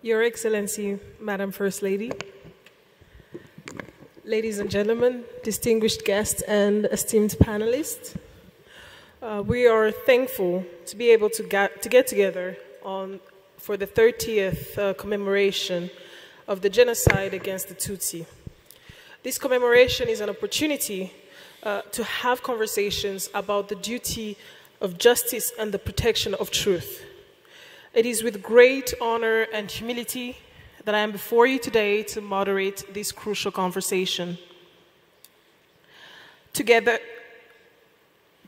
Your Excellency, Madam First Lady, ladies and gentlemen, distinguished guests and esteemed panelists, we are thankful to be able to get together for the 30th commemoration of the genocide against the Tutsi. This commemoration is an opportunity to have conversations about the duty of justice and the protection of truth. It is with great honor and humility that I am before you today to moderate this crucial conversation. Together,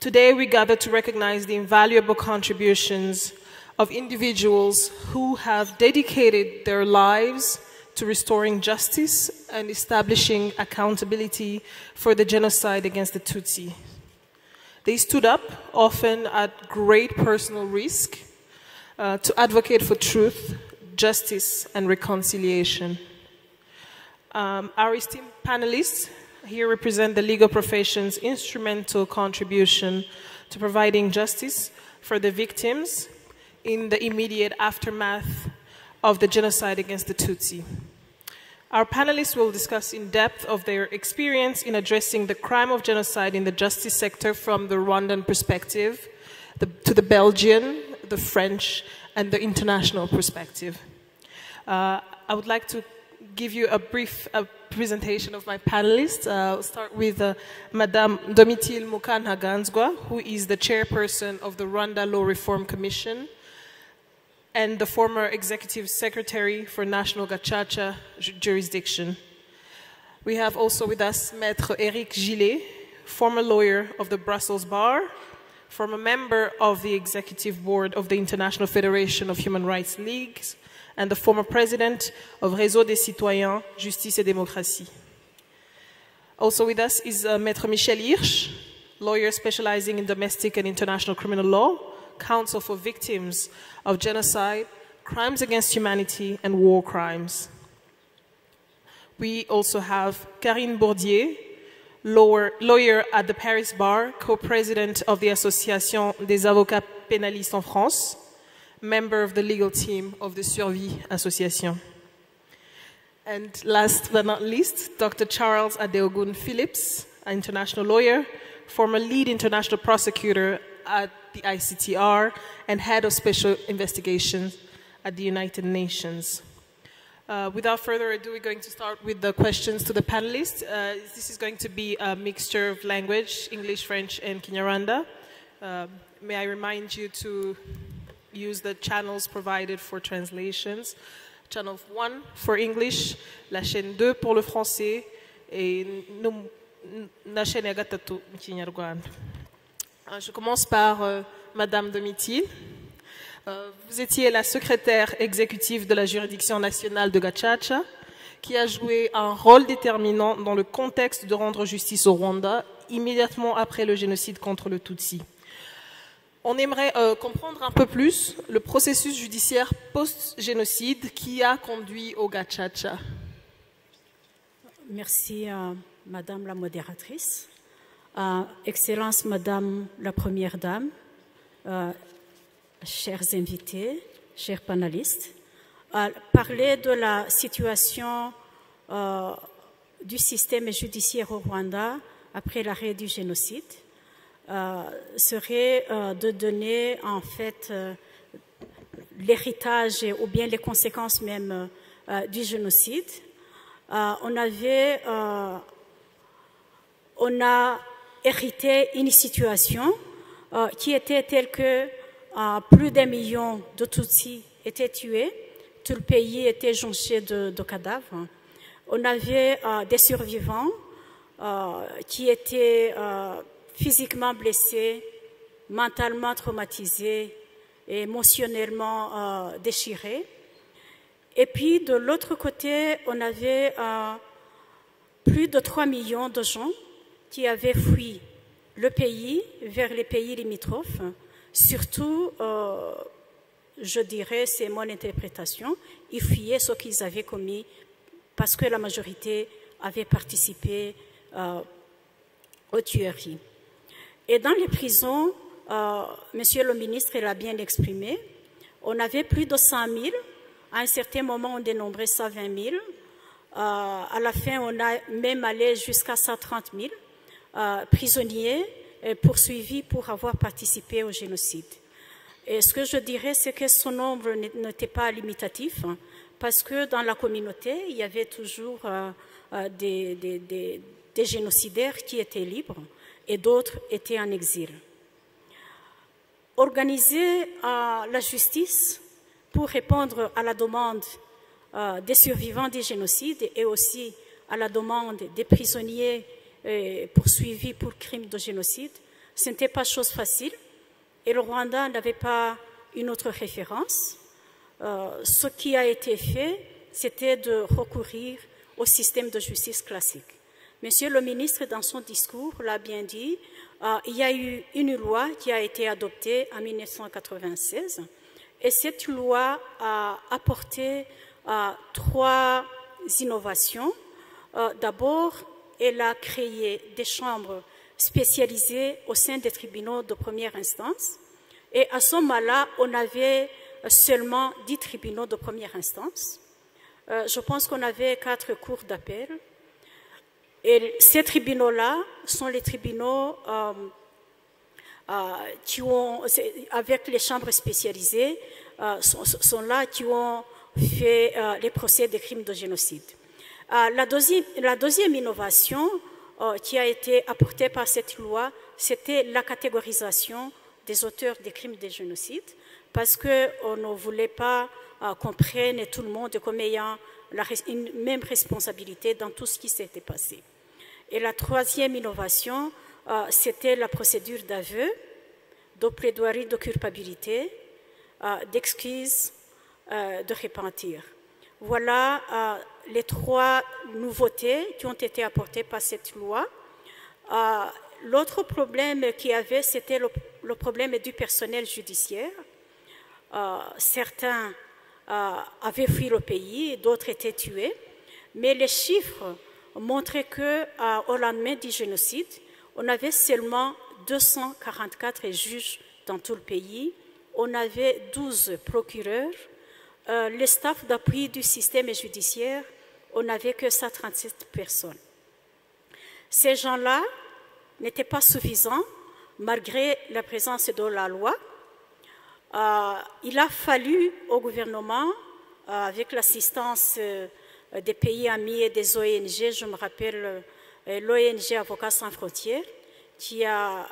today we gather to recognize the invaluable contributions of individuals who have dedicated their lives to restoring justice and establishing accountability for the genocide against the Tutsi. They stood up, often at great personal risk, to advocate for truth, justice, and reconciliation. Our esteemed panelists here represent the legal profession's instrumental contribution to providing justice for the victims in the immediate aftermath of the genocide against the Tutsi. Our panelists will discuss in depth of their experience in addressing the crime of genocide in the justice sector from the Rwandan perspective, to the Belgian, the French, and the international perspective. I would like to give you a brief presentation of my panelists. I'll start with Madame Domitille Mukantaganzwa, who is the chairperson of the Rwanda Law Reform Commission and the former executive secretary for National Gacaca jurisdiction. We have also with us Maître Éric Gillet, former lawyer of the Brussels Bar, former member of the executive board of the International Federation of Human Rights Leagues, and the former president of Réseau des Citoyens, Justice et Démocratie. Also with us is Maître Michel Hirsch, lawyer specializing in domestic and international criminal law, counsel for victims of genocide, crimes against humanity, and war crimes. We also have Karine Bourdier, lawyer at the Paris Bar, co-president of the Association des Avocats Pénalistes en France, member of the legal team of the Survie Association. And last but not least, Dr. Charles Adeogun Phillips, an international lawyer, former lead international prosecutor at the ICTR and head of special investigations at the United Nations. Without further ado, we're going to start with the questions to the panelists. This is going to be a mixture of language, English, French, and Kinyarwanda. May I remind you to use the channels provided for translations. Channel 1 for English, la chaîne 2 pour le français, et la chaîne gatatu Kinyarwanda. Je commence par Madame Domitille. Vous étiez la secrétaire exécutive de la juridiction nationale de Gacaca, qui a joué un rôle déterminant dans le contexte de rendre justice au Rwanda, immédiatement après le génocide contre le Tutsi. On aimerait comprendre un peu plus le processus judiciaire post-génocide qui a conduit au Gacaca. Merci, Madame la modératrice. Excellence, Madame la Première Dame, chers invités, chers panélistes, parler de la situation du système judiciaire au Rwanda après l'arrêt du génocide serait de donner en fait l'héritage ou bien les conséquences même du génocide. On a hérité une situation qui était telle que plus d'1 million de Tutsis étaient tués, tout le pays était jonché de cadavres. On avait des survivants qui étaient physiquement blessés, mentalement traumatisés, et émotionnellement déchirés. Et puis de l'autre côté, on avait plus de 3 millions de gens qui avaient fui le pays vers les pays limitrophes. Surtout, je dirais, c'est mon interprétation, ils fuyaient ce qu'ils avaient commis parce que la majorité avait participé aux tueries. Et dans les prisons, Monsieur le ministre l'a bien exprimé, on avait plus de 100 000 À un certain moment, on dénombrait 120 000. À la fin, on a même allé jusqu'à 130 000 prisonniers poursuivis pour avoir participé au génocide. Et ce que je dirais, c'est que ce nombre n'était pas limitatif, hein, parce que dans la communauté, il y avait toujours des génocidaires qui étaient libres et d'autres étaient en exil. Organiser la justice pour répondre à la demande des survivants des génocides et aussi à la demande des prisonniers poursuivis pour crimes de génocide, ce n'était pas chose facile. Et le Rwanda n'avait pas une autre référence. Ce qui a été fait, c'était de recourir au système de justice classique. Monsieur le ministre, dans son discours, l'a bien dit, il y a eu une loi qui a été adoptée en 1996 et cette loi a apporté 3 innovations. D'abord, elle a créé des chambres spécialisées au sein des tribunaux de première instance. Et à ce moment-là, on avait seulement 10 tribunaux de première instance. Je pense qu'on avait 4 cours d'appel. Et ces tribunaux-là sont les tribunaux qui ont, avec les chambres spécialisées, sont là qui ont fait les procès des crimes de génocide. La deuxième innovation qui a été apportée par cette loi, c'était la catégorisation des auteurs des crimes de génocide, parce qu'on ne voulait pas qu'on prenne tout le monde comme ayant une même responsabilité dans tout ce qui s'était passé. Et la troisième innovation, c'était la procédure d'aveu, de plaidoirie de culpabilité, d'excuse, de repentir. Voilà les 3 nouveautés qui ont été apportées par cette loi. L'autre problème qu'il y avait, c'était le problème du personnel judiciaire. Certains avaient fui le pays, d'autres étaient tués, mais les chiffres montraient qu'au lendemain du génocide, on avait seulement 244 juges dans tout le pays, on avait 12 procureurs, le staff d'appui du système judiciaire, on n'avait que 137 personnes. Ces gens-là n'étaient pas suffisants malgré la présence de la loi. Il a fallu au gouvernement, avec l'assistance des pays amis et des ONG, je me rappelle l'ONG Avocats sans frontières, qui a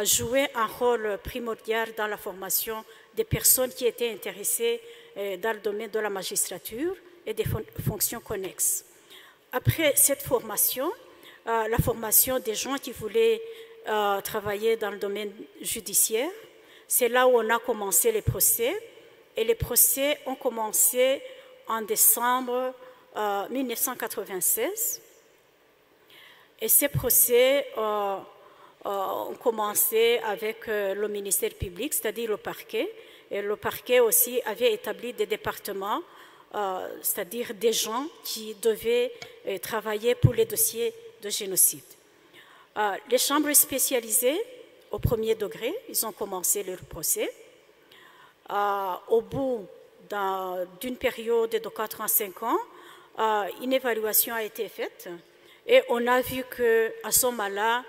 joué un rôle primordial dans la formation des personnes qui étaient intéressées dans le domaine de la magistrature et des fonctions connexes. Après cette formation, la formation des gens qui voulaient travailler dans le domaine judiciaire, c'est là où on a commencé les procès. Et les procès ont commencé en décembre 1996. Et ces procès ont commencé avec le ministère public, c'est-à-dire le parquet. Et le parquet aussi avait établi des départements, c'est-à-dire des gens qui devaient travailler pour les dossiers de génocide. Les chambres spécialisées, au premier degré, ils ont commencé leur procès. Au bout d'une période de 4 ans, 5 ans, une évaluation a été faite et on a vu qu'à ce moment-là,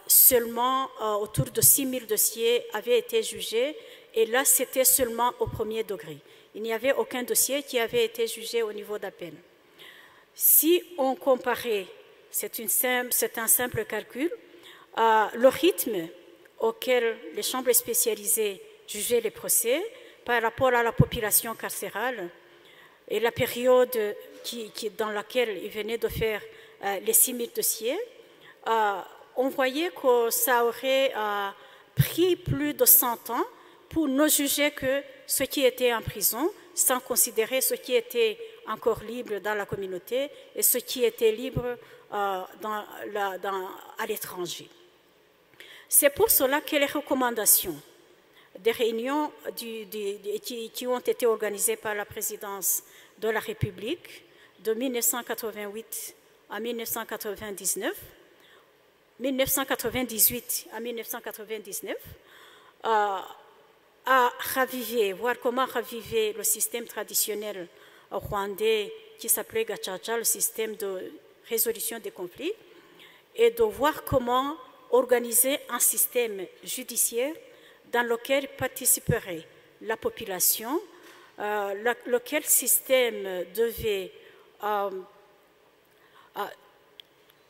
seulement autour de 6 000 dossiers avaient été jugés et là, c'était seulement au premier degré. Il n'y avait aucun dossier qui avait été jugé au niveau d'appel. Si on comparait, c'est un simple calcul, le rythme auquel les chambres spécialisées jugeaient les procès par rapport à la population carcérale et la période dans laquelle ils venaient de faire les 6 000 dossiers, on voyait que ça aurait pris plus de 100 ans pour ne juger que ceux qui étaient en prison, sans considérer ceux qui étaient encore libres dans la communauté et ceux qui étaient libres à l'étranger. C'est pour cela que les recommandations des réunions qui ont été organisées par la présidence de la République de 1988 à 1998 à 1999, à raviver, voir comment raviver le système traditionnel rwandais qui s'appelait Gacaca, le système de résolution des conflits, et de voir comment organiser un système judiciaire dans lequel participerait la population, lequel système devait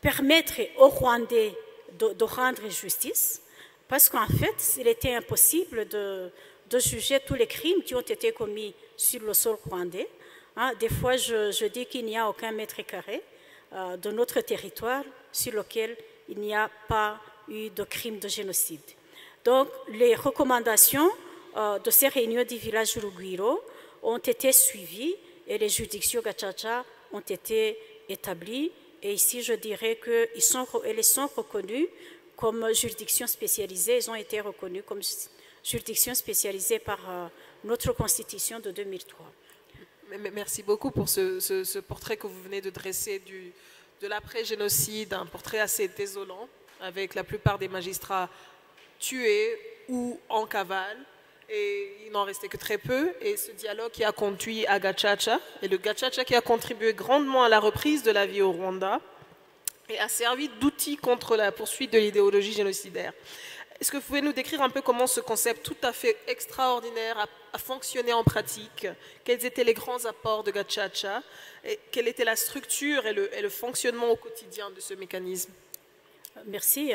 permettre aux Rwandais de rendre justice, parce qu'en fait, il était impossible de juger tous les crimes qui ont été commis sur le sol rwandais. Des fois, je dis qu'il n'y a aucun mètre carré de notre territoire sur lequel il n'y a pas eu de crime de génocide. Donc, les recommandations de ces réunions du village Rugwiro ont été suivies et les juridictions Gacaca ont été établies. Et ici, je dirais qu'elles sont reconnues comme juridictions spécialisées. Elles ont été reconnues comme juridictions spécialisées par notre Constitution de 2003. Merci beaucoup pour ce portrait que vous venez de dresser de l'après-génocide, un portrait assez désolant, avec la plupart des magistrats tués ou en cavale. Et il n'en restait que très peu. Et ce dialogue qui a conduit à Gacaca, et le Gacaca qui a contribué grandement à la reprise de la vie au Rwanda, et a servi d'outil contre la poursuite de l'idéologie génocidaire. Est-ce que vous pouvez nous décrire un peu comment ce concept tout à fait extraordinaire a fonctionné en pratique? Quels étaient les grands apports de Gacaca? Et quelle était la structure et le fonctionnement au quotidien de ce mécanisme? Merci.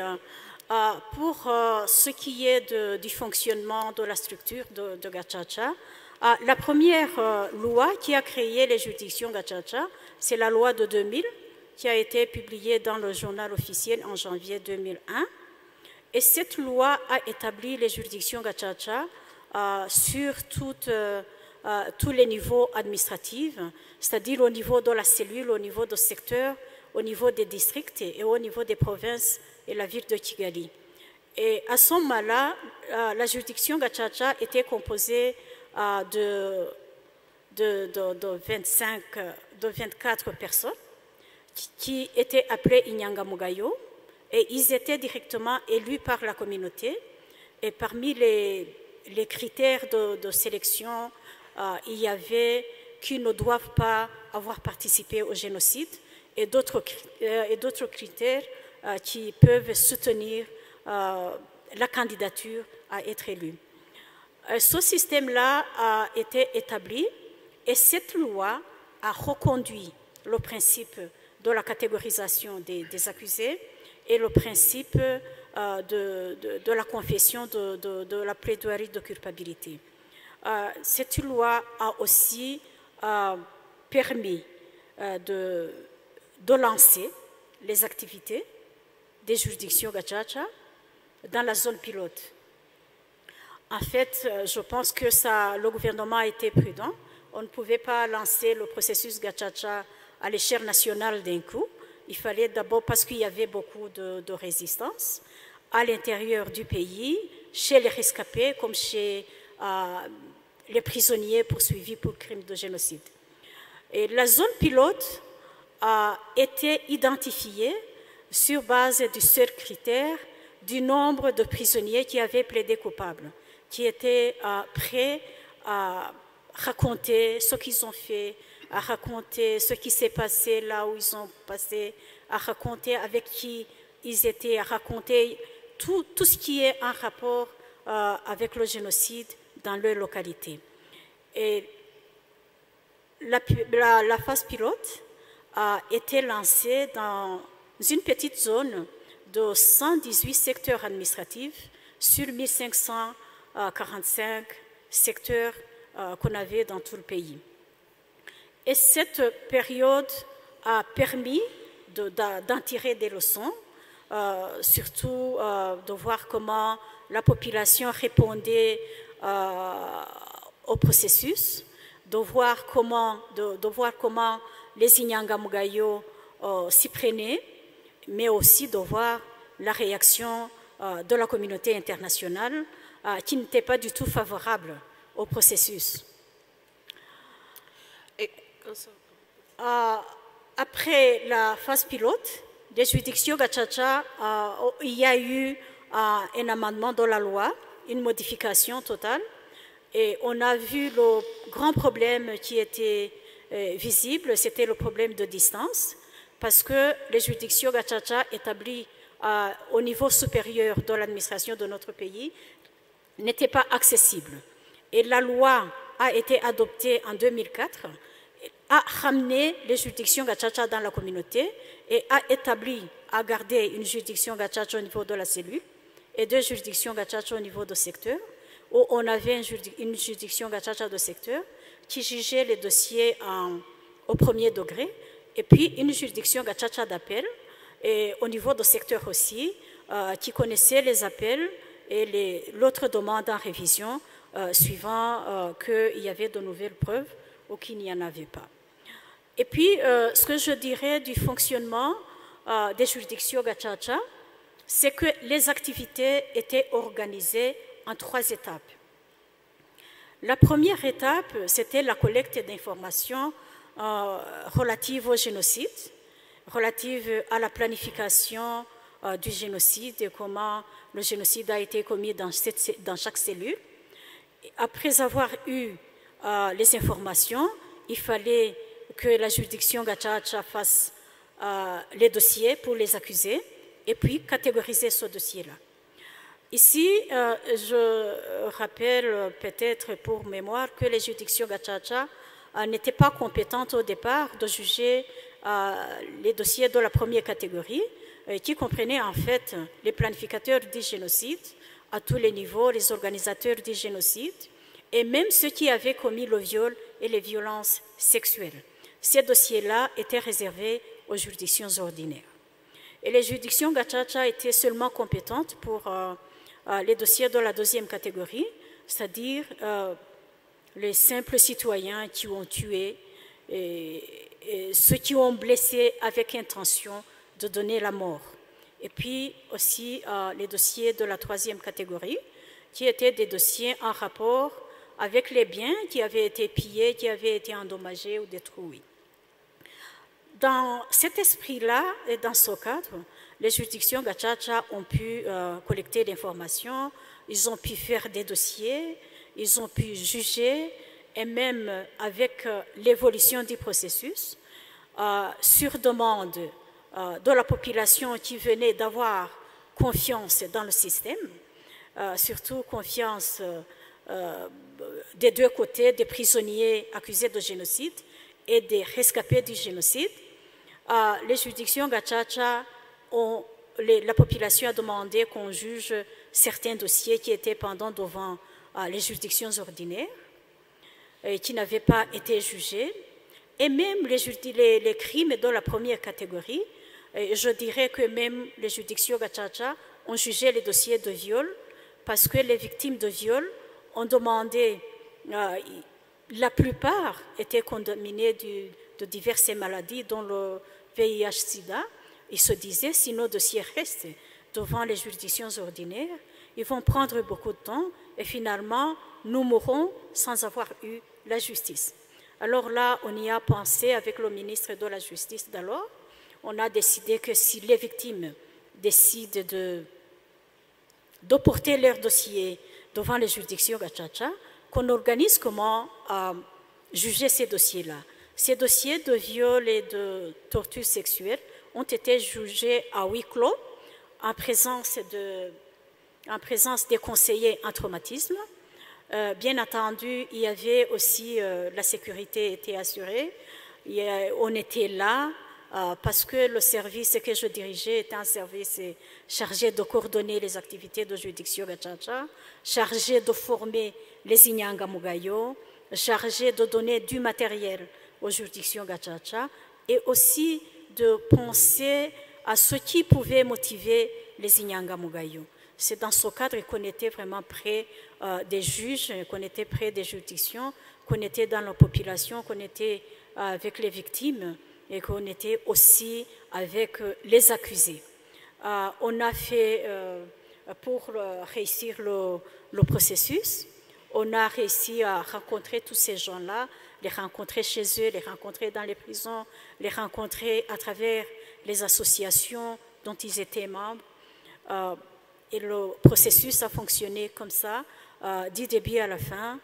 Pour ce qui est du fonctionnement de la structure de Gacaca, la première loi qui a créé les juridictions Gacaca, c'est la loi de 2000, qui a été publiée dans le journal officiel en janvier 2001. Et cette loi a établi les juridictions Gacaca sur tous les niveaux administratifs, c'est-à-dire au niveau de la cellule, au niveau du secteur, au niveau des districts et au niveau des provinces et la ville de Kigali. Et à ce moment-là, la juridiction Gacaca était composée de 24 personnes qui étaient appelées Inyangamugayo, et ils étaient directement élus par la communauté. Et parmi les critères de sélection, il y avait qu'ils ne doivent pas avoir participé au génocide et d'autres critères qui peuvent soutenir la candidature à être élue. Ce système-là a été établi et cette loi a reconduit le principe de la catégorisation des accusés et le principe de la confession de la plaidoirie de culpabilité. Cette loi a aussi permis de lancer les activités des juridictions Gacaca dans la zone pilote. En fait, je pense que le gouvernement a été prudent. On ne pouvait pas lancer le processus Gacaca à l'échelle nationale d'un coup. Il fallait d'abord, parce qu'il y avait beaucoup de résistance à l'intérieur du pays, chez les rescapés comme chez les prisonniers poursuivis pour crimes de génocide. Et la zone pilote a été identifiée sur base du seul critère du nombre de prisonniers qui avaient plaidé coupables, qui étaient prêts à raconter ce qu'ils ont fait, à raconter ce qui s'est passé là où ils ont passé, à raconter avec qui ils étaient, à raconter tout ce qui est en rapport avec le génocide dans leur localité. Et la phase pilote a été lancée dans une petite zone de 118 secteurs administratifs sur 1545 secteurs qu'on avait dans tout le pays. Et cette période a permis d'en tirer des leçons, surtout de voir comment la population répondait au processus, de voir comment les Inyangamugayo s'y prenaient, mais aussi de voir la réaction de la communauté internationale qui n'était pas du tout favorable au processus. Après la phase pilote des juridictions Gacaca, il y a eu un amendement de la loi, une modification totale Et on a vu le grand problème qui était visible, c'était le problème de distance, parce que les juridictions gacaca établies au niveau supérieur de l'administration de notre pays n'étaient pas accessibles. Et la loi a été adoptée en 2004, a ramené les juridictions gacaca dans la communauté et a établi, a gardé une juridiction gacaca au niveau de la cellule et 2 juridictions gacaca au niveau du secteur, où on avait une juridiction gacaca de secteur qui jugeait les dossiers au premier degré, et puis une juridiction gacaca d'appel, et au niveau du secteur aussi, qui connaissait les appels et l'autre demande en révision, suivant qu'il y avait de nouvelles preuves ou qu'il n'y en avait pas. Et puis, ce que je dirais du fonctionnement des juridictions gacaca, c'est que les activités étaient organisées en 3 étapes. La première étape, c'était la collecte d'informations relatives au génocide, relatives à la planification du génocide et comment le génocide a été commis dans chaque cellule. Après avoir eu les informations, il fallait que la juridiction gacaca fasse les dossiers pour les accusés et puis catégoriser ce dossier-là. Ici, je rappelle peut-être pour mémoire que les juridictions gacaca n'étaient pas compétentes au départ de juger les dossiers de la première catégorie, qui comprenaient en fait les planificateurs du génocide à tous les niveaux, les organisateurs du génocide, et même ceux qui avaient commis le viol et les violences sexuelles. Ces dossiers-là étaient réservés aux juridictions ordinaires. Et les juridictions gacaca étaient seulement compétentes pour les dossiers de la 2e catégorie, c'est-à-dire les simples citoyens qui ont tué et ceux qui ont blessé avec intention de donner la mort. Et puis aussi les dossiers de la 3e catégorie, qui étaient des dossiers en rapport avec les biens qui avaient été pillés, qui avaient été endommagés ou détruits. Dans cet esprit-là et dans ce cadre, les juridictions gacaca ont pu collecter l'information, ils ont pu faire des dossiers, ils ont pu juger, et même avec l'évolution du processus, sur demande de la population qui venait d'avoir confiance dans le système, surtout confiance des 2 côtés, des prisonniers accusés de génocide et des rescapés du génocide. Les juridictions gacaca, la population a demandé qu'on juge certains dossiers qui étaient pendant devant les juridictions ordinaires et qui n'avaient pas été jugés. Et même les crimes de la première catégorie, je dirais que même les juridictions gacaca ont jugé les dossiers de viol parce que les victimes de viol ont demandé, la plupart étaient contaminées de diverses maladies dont le VIH-Sida. Ils se disaient, si nos dossiers restent devant les juridictions ordinaires, ils vont prendre beaucoup de temps et finalement, nous mourrons sans avoir eu la justice. Alors là, on y a pensé avec le ministre de la Justice d'alors. On a décidé que si les victimes décident de porter leur dossier devant les juridictions gacaca, qu'on organise comment juger ces dossiers-là. Ces dossiers de viol et de torture sexuelle ont été jugés à huis clos en présence des conseillers en traumatisme. Bien entendu, il y avait aussi la sécurité était assurée. On était là parce que le service que je dirigeais était un service chargé de coordonner les activités de juridiction gacaca, chargé de former les inyangamugayo, chargé de donner du matériel aux juridictions gacaca et aussi de penser à ce qui pouvait motiver les inyangamugayo. C'est dans ce cadre qu'on était vraiment près des juges, qu'on était près des juridictions, qu'on était dans la population, qu'on était avec les victimes et qu'on était aussi avec les accusés. On a fait, pour réussir le processus, on a réussi à rencontrer tous ces gens-là, les rencontrer chez eux, les rencontrer dans les prisons, les rencontrer à travers les associations dont ils étaient membres. Et le processus a fonctionné comme ça, du début à la fin.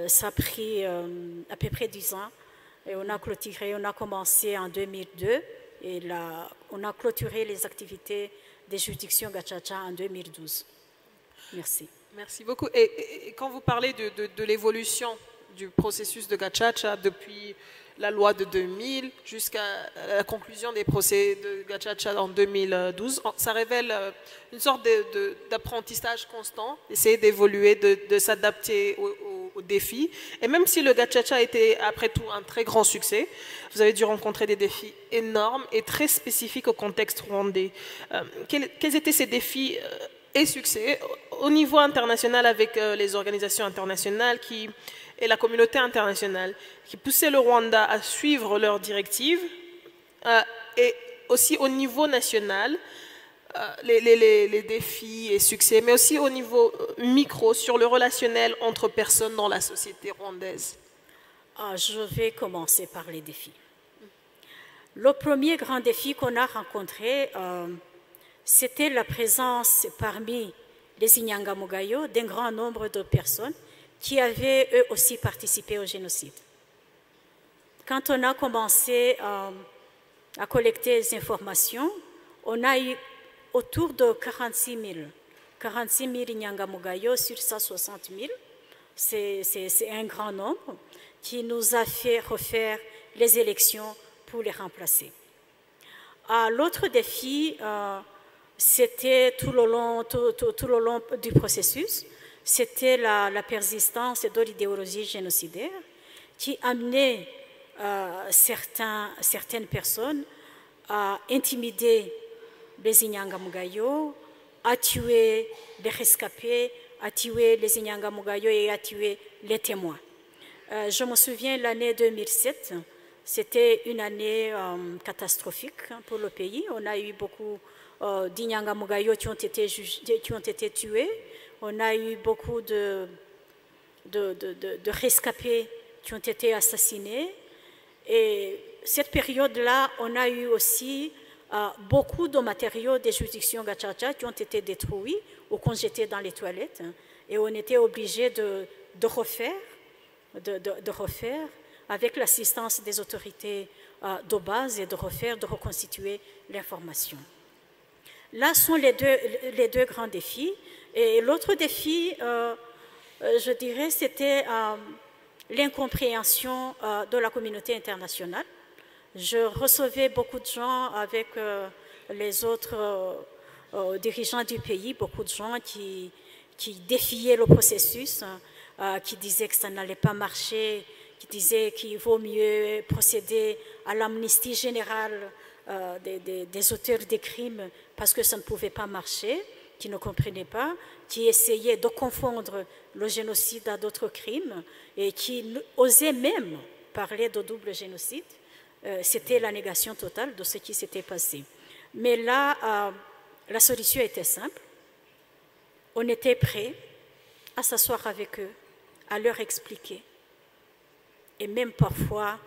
Ça a pris à peu près 10 ans. Et on a clôturé, on a commencé en 2002 et là, on a clôturé les activités des juridictions Gacaca en 2012. Merci. Merci beaucoup. Et quand vous parlez de l'évolution du processus de Gacaca depuis la loi de 2000 jusqu'à la conclusion des procès de Gacaca en 2012, ça révèle une sorte d'apprentissage constant, essayer d'évoluer, de s'adapter aux défis. Et même si le Gacaca était après tout un très grand succès, vous avez dû rencontrer des défis énormes et très spécifiques au contexte rwandais. Quels étaient ces défis et succès au niveau international avec les organisations internationales et la communauté internationale qui poussaient le Rwanda à suivre leurs directives et aussi au niveau national les défis et succès, mais aussi au niveau micro sur le relationnel entre personnes dans la société rwandaise. Je vais commencer par les défis. Le premier grand défi qu'on a rencontré, c'était la présence parmi les Inyangamugayo d'un grand nombre de personnes qui avaient eux aussi participé au génocide. Quand on a commencé à collecter les informations, on a eu autour de 46 000 Inyangamugayo sur 160 000. C'est un grand nombre qui nous a fait refaire les élections pour les remplacer. L'autre défi, c'était tout le long du processus, c'était la persistance de l'idéologie génocidaire qui amenait certaines personnes à intimider les Inyangamugayo, à tuer les rescapés, à tuer les Inyangamugayo et à tuer les témoins. Je me souviens l'année 2007, c'était une année catastrophique pour le pays. On a eu beaucoup d'Inyangamugayo qui ont été tués. On a eu beaucoup de rescapés qui ont été assassinés. Et cette période-là, on a eu aussi beaucoup de matériaux des juridictions Gacaca qui ont été détruits ou qu'on jetait dans les toilettes. Et on était obligé de refaire avec l'assistance des autorités de base et de reconstituer l'information. Là sont les deux grands défis. Et l'autre défi, je dirais, c'était l'incompréhension de la communauté internationale. Je recevais beaucoup de gens avec les autres dirigeants du pays, beaucoup de gens qui défiaient le processus, qui disaient que ça n'allait pas marcher, qui disaient qu'il vaut mieux procéder à l'amnistie générale des auteurs des crimes parce que ça ne pouvait pas marcher, qui ne comprenaient pas, qui essayaient de confondre le génocide à d'autres crimes et qui osaient même parler de double génocide. C'était la négation totale de ce qui s'était passé. Mais là, la solution était simple. On était prêt à s'asseoir avec eux, à leur expliquer et même parfois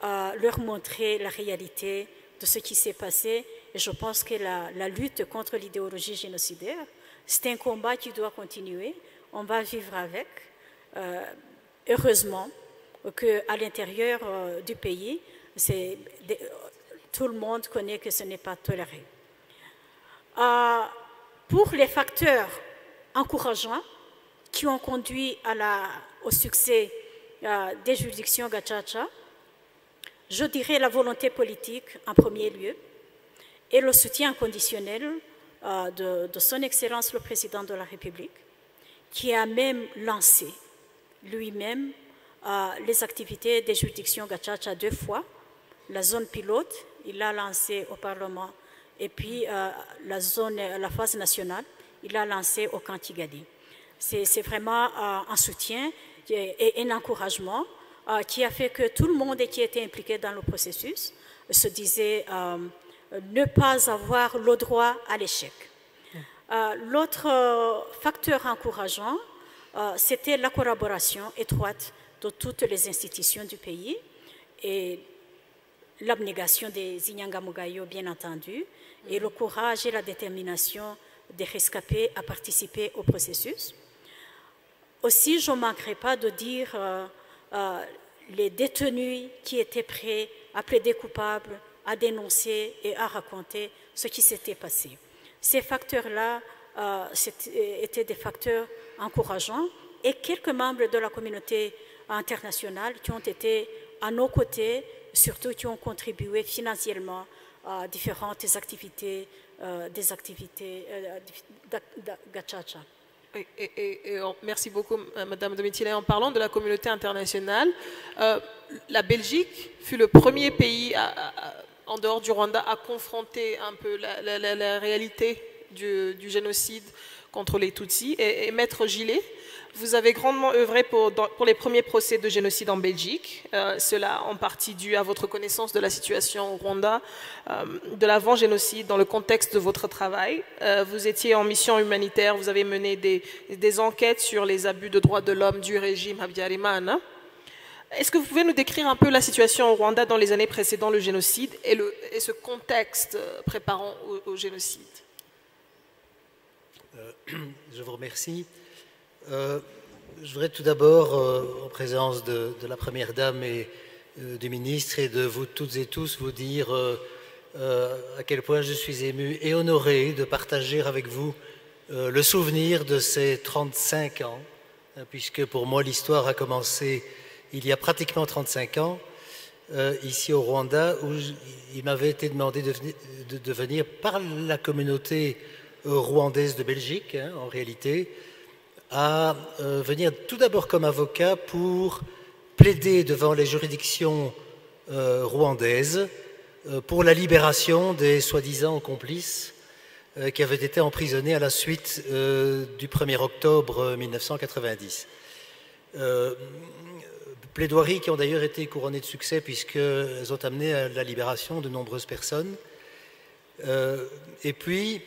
leur montrer la réalité de ce qui s'est passé. Et je pense que la lutte contre l'idéologie génocidaire, c'est un combat qui doit continuer. On va vivre avec. Heureusement qu'à l'intérieur du pays, tout le monde connaît que ce n'est pas toléré. Pour les facteurs encourageants qui ont conduit au succès des juridictions Gacaca, je dirais la volonté politique en premier lieu et le soutien inconditionnel de son Excellence le Président de la République, qui a même lancé lui-même les activités des juridictions Gacaca 2 fois. La zone pilote, il l'a lancée au Parlement, et puis la phase nationale, il l'a lancée au camp Kigali. C'est vraiment un soutien et un encouragement qui a fait que tout le monde qui était impliqué dans le processus se disait ne pas avoir le droit à l'échec. L'autre facteur encourageant, c'était la collaboration étroite de toutes les institutions du pays et l'abnégation des Inyangamugayo, bien entendu, et le courage et la détermination des rescapés à participer au processus. Aussi, je ne manquerai pas de dire les détenus qui étaient prêts à plaider coupables, à dénoncer et à raconter ce qui s'était passé. Ces facteurs-là étaient des facteurs encourageants et quelques membres de la communauté internationale qui ont été à nos côtés, surtout qui ont contribué financièrement à différentes activités, Gacaca. Merci beaucoup, Madame Domitila. En parlant de la communauté internationale, la Belgique fut le premier pays en dehors du Rwanda à confronter un peu la réalité du génocide contre les Tutsis. Et Maître Gillet, vous avez grandement œuvré pour les premiers procès de génocide en Belgique. Cela en partie dû à votre connaissance de la situation au Rwanda, de l'avant-génocide dans le contexte de votre travail. Vous étiez en mission humanitaire, vous avez mené des enquêtes sur les abus de droits de l'homme du régime Habyarimana. Est-ce que vous pouvez nous décrire un peu la situation au Rwanda dans les années précédant le génocide et ce contexte préparant au génocide? Je vous remercie. Je voudrais tout d'abord, en présence de la Première Dame et du ministre et de vous toutes et tous, vous dire à quel point je suis ému et honoré de partager avec vous le souvenir de ces 35 ans, puisque pour moi l'histoire a commencé il y a pratiquement 35 ans, ici au Rwanda, où il m'avait été demandé de venir par la communauté rwandaise de Belgique, en réalité, à venir tout d'abord comme avocat pour plaider devant les juridictions rwandaises pour la libération des soi-disant complices qui avaient été emprisonnés à la suite du 1er octobre 1990. Plaidoiries qui ont d'ailleurs été couronnées de succès puisqu'elles ont amené à la libération de nombreuses personnes. Et puis,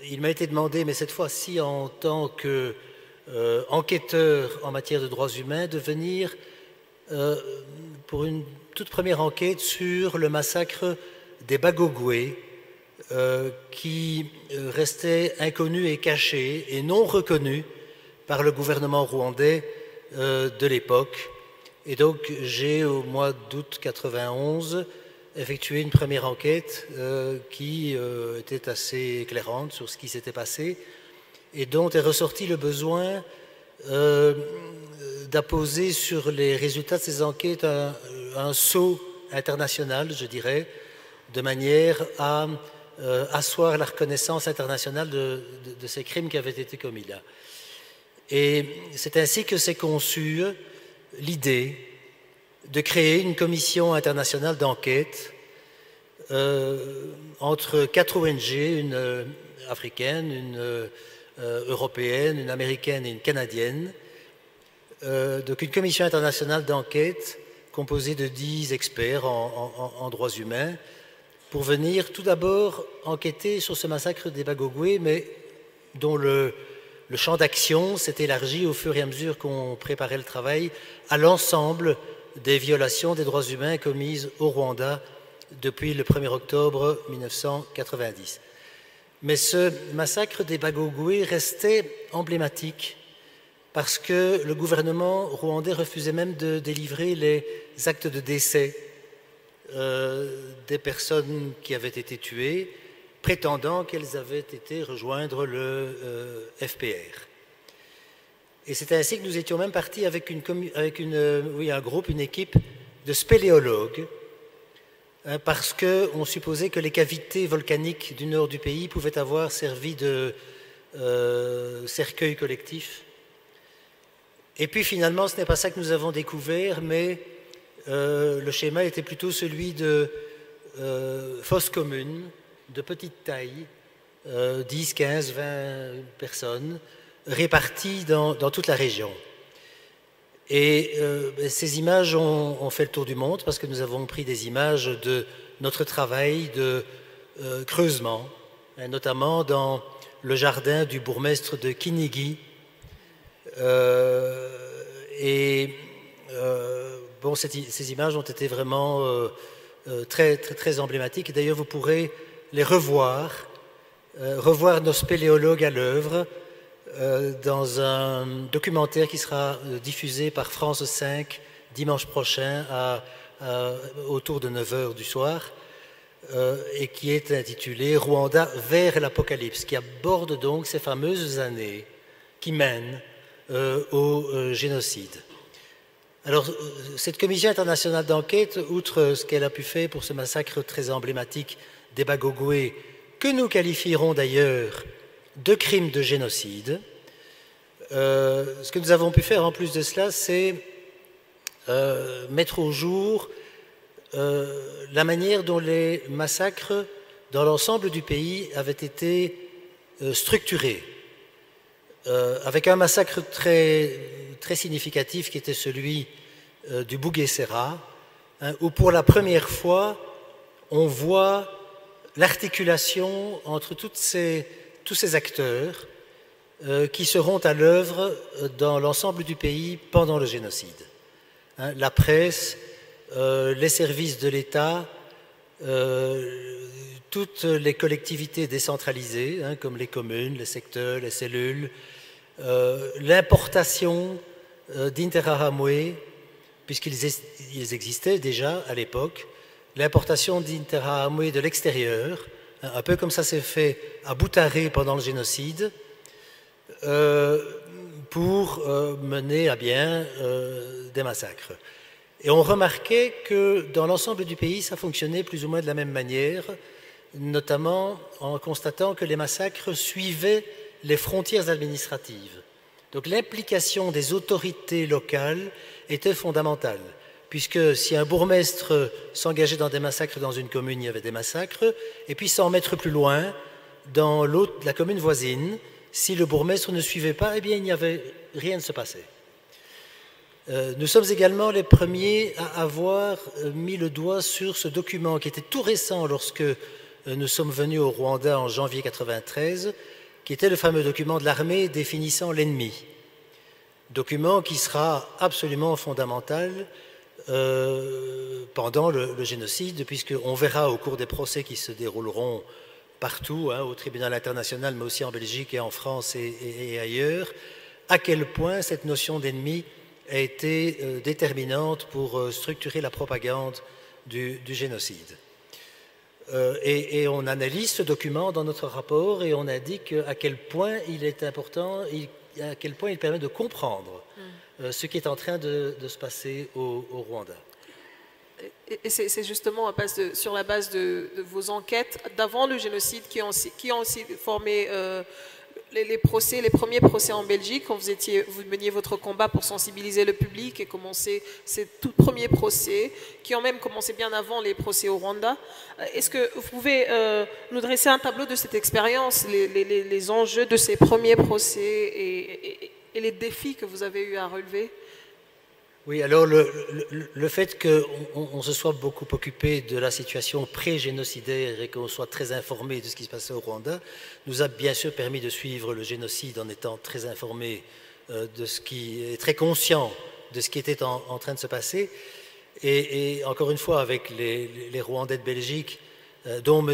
il m'a été demandé, mais cette fois-ci en tant qu'enquêteur en matière de droits humains, de venir pour une toute première enquête sur le massacre des Bagogwe, qui restait inconnu et caché et non reconnu par le gouvernement rwandais de l'époque. Et donc, j'ai, au mois d'août 91, effectué une première enquête qui était assez éclairante sur ce qui s'était passé et dont est ressorti le besoin d'apposer sur les résultats de ces enquêtes un sceau international, je dirais, de manière à asseoir la reconnaissance internationale de ces crimes qui avaient été commis là. Et c'est ainsi que s'est conçue l'idée de créer une commission internationale d'enquête entre 4 ONG, une africaine, une européenne, une américaine et une canadienne. Donc une commission internationale d'enquête composée de 10 experts en droits humains pour venir tout d'abord enquêter sur ce massacre des Bagogwe, mais dont le champ d'action s'est élargi au fur et à mesure qu'on préparait le travail à l'ensemble des violations des droits humains commises au Rwanda depuis le 1er octobre 1990. Mais ce massacre des Bagogwe restait emblématique parce que le gouvernement rwandais refusait même de délivrer les actes de décès des personnes qui avaient été tuées, prétendant qu'elles avaient été rejoindre le FPR. Et c'est ainsi que nous étions même partis avec un groupe, une équipe de spéléologues, parce qu'on supposait que les cavités volcaniques du nord du pays pouvaient avoir servi de cercueil collectif. Et puis finalement, ce n'est pas ça que nous avons découvert, mais le schéma était plutôt celui de fosses communes, de petite taille, 10, 15, 20 personnes, réparties dans toute la région. Et ces images ont fait le tour du monde parce que nous avons pris des images de notre travail de creusement, notamment dans le jardin du bourgmestre de Kinigi. Ces images ont été vraiment très, très, très emblématiques. D'ailleurs, vous pourrez les revoir nos spéléologues à l'œuvre, dans un documentaire qui sera diffusé par France 5 dimanche prochain autour de 9 h du soir, et qui est intitulé « Rwanda vers l'apocalypse », qui aborde donc ces fameuses années qui mènent au génocide. Alors, cette commission internationale d'enquête, outre ce qu'elle a pu faire pour ce massacre très emblématique des Bagogwe, que nous qualifierons d'ailleurs de crime de génocide, ce que nous avons pu faire en plus de cela, c'est mettre au jour la manière dont les massacres dans l'ensemble du pays avaient été structurés, avec un massacre très, très significatif qui était celui du Bugesera, où pour la première fois on voit l'articulation entre tous ces acteurs qui seront à l'œuvre dans l'ensemble du pays pendant le génocide. La presse, les services de l'État, toutes les collectivités décentralisées, comme les communes, les secteurs, les cellules, l'importation d'Interahamwe, puisqu'ils existaient déjà à l'époque, l'importation d'Interahamwe de l'extérieur, un peu comme ça s'est fait à Boutaré pendant le génocide, pour mener à bien des massacres. Et on remarquait que dans l'ensemble du pays, ça fonctionnait plus ou moins de la même manière, notamment en constatant que les massacres suivaient les frontières administratives. Donc l'implication des autorités locales était fondamentale, puisque si un bourgmestre s'engageait dans des massacres dans une commune, il y avait des massacres, et puis 100 mètres plus loin, dans la commune voisine, si le bourgmestre ne suivait pas, eh bien rien ne se passait. Nous sommes également les premiers à avoir mis le doigt sur ce document qui était tout récent lorsque nous sommes venus au Rwanda en janvier 1993, qui était le fameux document de l'armée définissant l'ennemi. Document qui sera absolument fondamental pendant le génocide, puisqu'on verra au cours des procès qui se dérouleront partout, au tribunal international, mais aussi en Belgique et en France et ailleurs, à quel point cette notion d'ennemi a été déterminante pour structurer la propagande du génocide. Et on analyse ce document dans notre rapport et on indique à quel point il est important, à quel point il permet de comprendre ce qui est en train de se passer au Rwanda. Et c'est justement sur la base de vos enquêtes d'avant le génocide qui ont aussi formé les premiers procès en Belgique, quand vous meniez votre combat pour sensibiliser le public et commencer ces tout premiers procès, qui ont même commencé bien avant les procès au Rwanda. Est-ce que vous pouvez nous dresser un tableau de cette expérience, les enjeux de ces premiers procès et les défis que vous avez eu à relever? Oui, alors le fait qu'on se soit beaucoup occupé de la situation pré-génocidaire et qu'on soit très informé de ce qui se passait au Rwanda nous a bien sûr permis de suivre le génocide en étant très informé de ce qui est très conscient de ce qui était en train de se passer. Et encore une fois, avec les Rwandais de Belgique, dont M.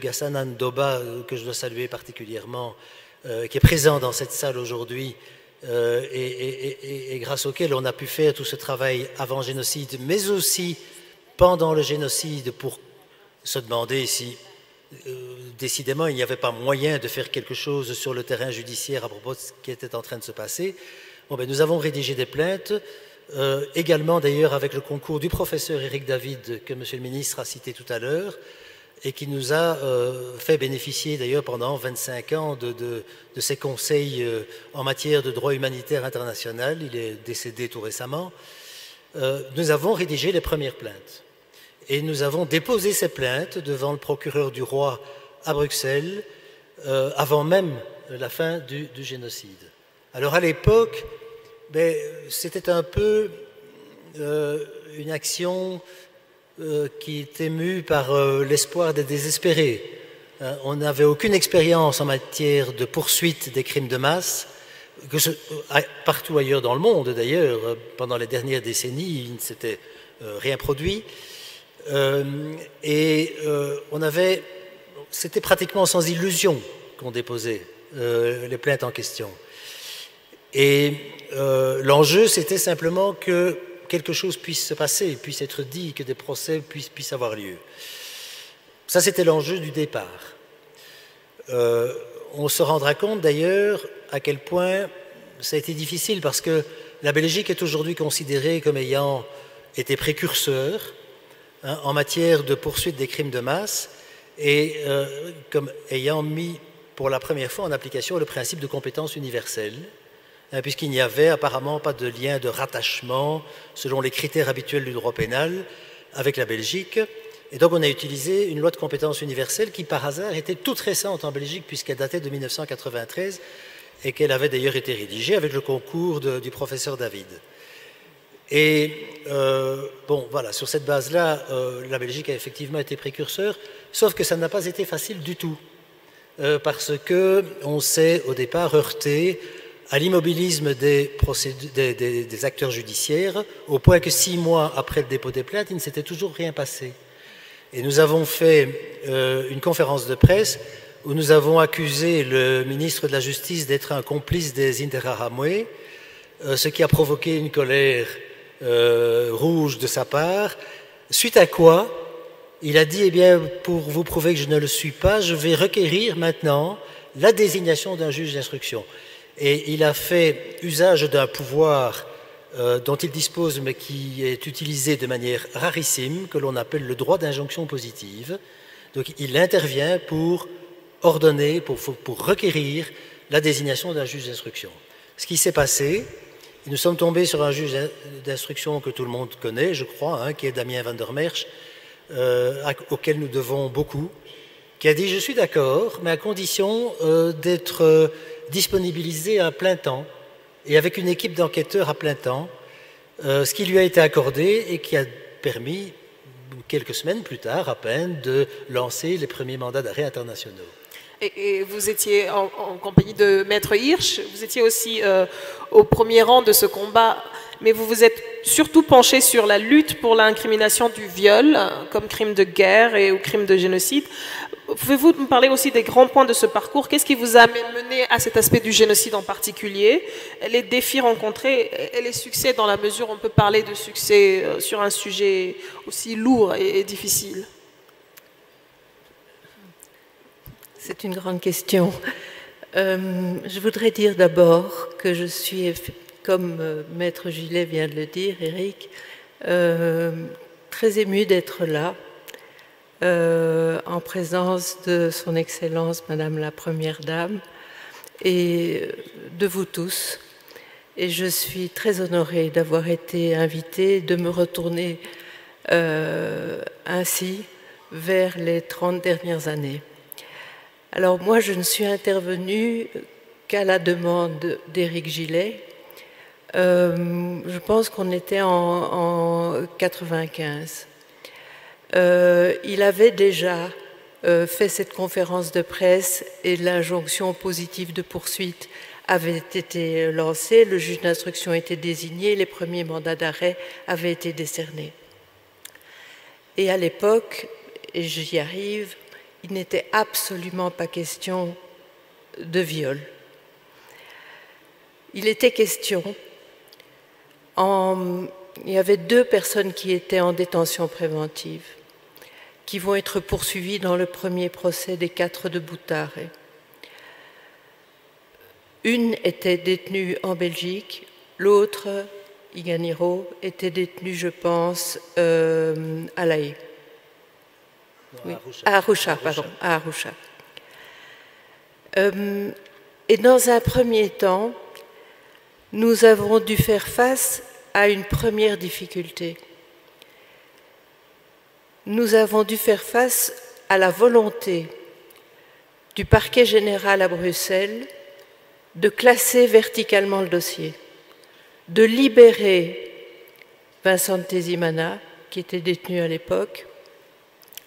Gassana Ndoba, que je dois saluer particulièrement, qui est présent dans cette salle aujourd'hui, et grâce auquel on a pu faire tout ce travail avant le génocide, mais aussi pendant le génocide, pour se demander si décidément il n'y avait pas moyen de faire quelque chose sur le terrain judiciaire à propos de ce qui était en train de se passer. Nous avons rédigé des plaintes, également d'ailleurs avec le concours du professeur Éric David, que M. le ministre a cité tout à l'heure, et qui nous a fait bénéficier d'ailleurs pendant 25 ans de ses conseils en matière de droit humanitaire international. Il est décédé tout récemment. Nous avons rédigé les premières plaintes. Et nous avons déposé ces plaintes devant le procureur du roi à Bruxelles, avant même la fin du génocide. Alors à l'époque, c'était un peu une action qui était mue par l'espoir des désespérés. On n'avait aucune expérience en matière de poursuite des crimes de masse, partout ailleurs dans le monde d'ailleurs. Pendant les dernières décennies, il ne s'était rien produit. C'était pratiquement sans illusion qu'on déposait les plaintes en question. Et l'enjeu, c'était simplement que quelque chose puisse se passer, puisse être dit, que des procès puissent avoir lieu. Ça, c'était l'enjeu du départ. On se rendra compte d'ailleurs à quel point ça a été difficile, parce que la Belgique est aujourd'hui considérée comme ayant été précurseur en matière de poursuite des crimes de masse et comme ayant mis pour la première fois en application le principe de compétence universelle, puisqu'il n'y avait apparemment pas de lien de rattachement selon les critères habituels du droit pénal avec la Belgique. Et donc on a utilisé une loi de compétence universelle qui par hasard était toute récente en Belgique, puisqu'elle datait de 1993 et qu'elle avait d'ailleurs été rédigée avec le concours du professeur David. Et bon, voilà, sur cette base-là, la Belgique a effectivement été précurseur, sauf que ça n'a pas été facile du tout, parce qu'on s'est au départ heurté à l'immobilisme des acteurs judiciaires, au point que 6 mois après le dépôt des plaintes, il ne s'était toujours rien passé. Et nous avons fait une conférence de presse où nous avons accusé le ministre de la Justice d'être un complice des Interahamwe, ce qui a provoqué une colère rouge de sa part, suite à quoi il a dit, eh bien, pour vous prouver que je ne le suis pas, je vais requérir maintenant la désignation d'un juge d'instruction. Et il a fait usage d'un pouvoir dont il dispose, mais qui est utilisé de manière rarissime, que l'on appelle le droit d'injonction positive. Donc il intervient pour ordonner, pour requérir la désignation d'un juge d'instruction. Ce qui s'est passé, nous sommes tombés sur un juge d'instruction que tout le monde connaît, je crois, qui est Damien van der Merch, auquel nous devons beaucoup, qui a dit « Je suis d'accord, mais à condition d'être disponibilisé à plein temps et avec une équipe d'enquêteurs à plein temps, ce qui lui a été accordé et qui a permis, quelques semaines plus tard à peine, de lancer les premiers mandats d'arrêt internationaux. » Et vous étiez en compagnie de Maître Hirsch, vous étiez aussi au premier rang de ce combat, mais vous vous êtes surtout penché sur la lutte pour l'incrimination du viol comme crime de guerre ou crime de génocide. Pouvez-vous me parler aussi des grands points de ce parcours? Qu'est-ce qui vous a mené à cet aspect du génocide en particulier? Les défis rencontrés et les succès, dans la mesure où on peut parler de succès sur un sujet aussi lourd et difficile? C'est une grande question. Je voudrais dire d'abord que je suis, comme Maître Gillet vient de le dire, Eric, très émue d'être là, en présence de son Excellence, Madame la Première Dame, et de vous tous. Et je suis très honorée d'avoir été invitée, de me retourner ainsi vers les 30 dernières années. Alors moi, je ne suis intervenue qu'à la demande d'Éric Gillet. Je pense qu'on était en 95. Il avait déjà fait cette conférence de presse et l'injonction positive de poursuite avait été lancée, le juge d'instruction était désigné, les premiers mandats d'arrêt avaient été décernés. Et à l'époque, et j'y arrive, il n'était absolument pas question de viol. Il était question, il y avait 2 personnes qui étaient en détention préventive, qui vont être poursuivies dans le premier procès des 4 de Boutaré. Une était détenue en Belgique, l'autre, Iganiro, était détenue, je pense, à La Haye. Oui. À Arusha, pardon, à Arusha. Et dans un premier temps, nous avons dû faire face à une première difficulté. Nous avons dû faire face à la volonté du parquet général à Bruxelles de classer verticalement le dossier, de libérer Vincent Tezimana, qui était détenu à l'époque,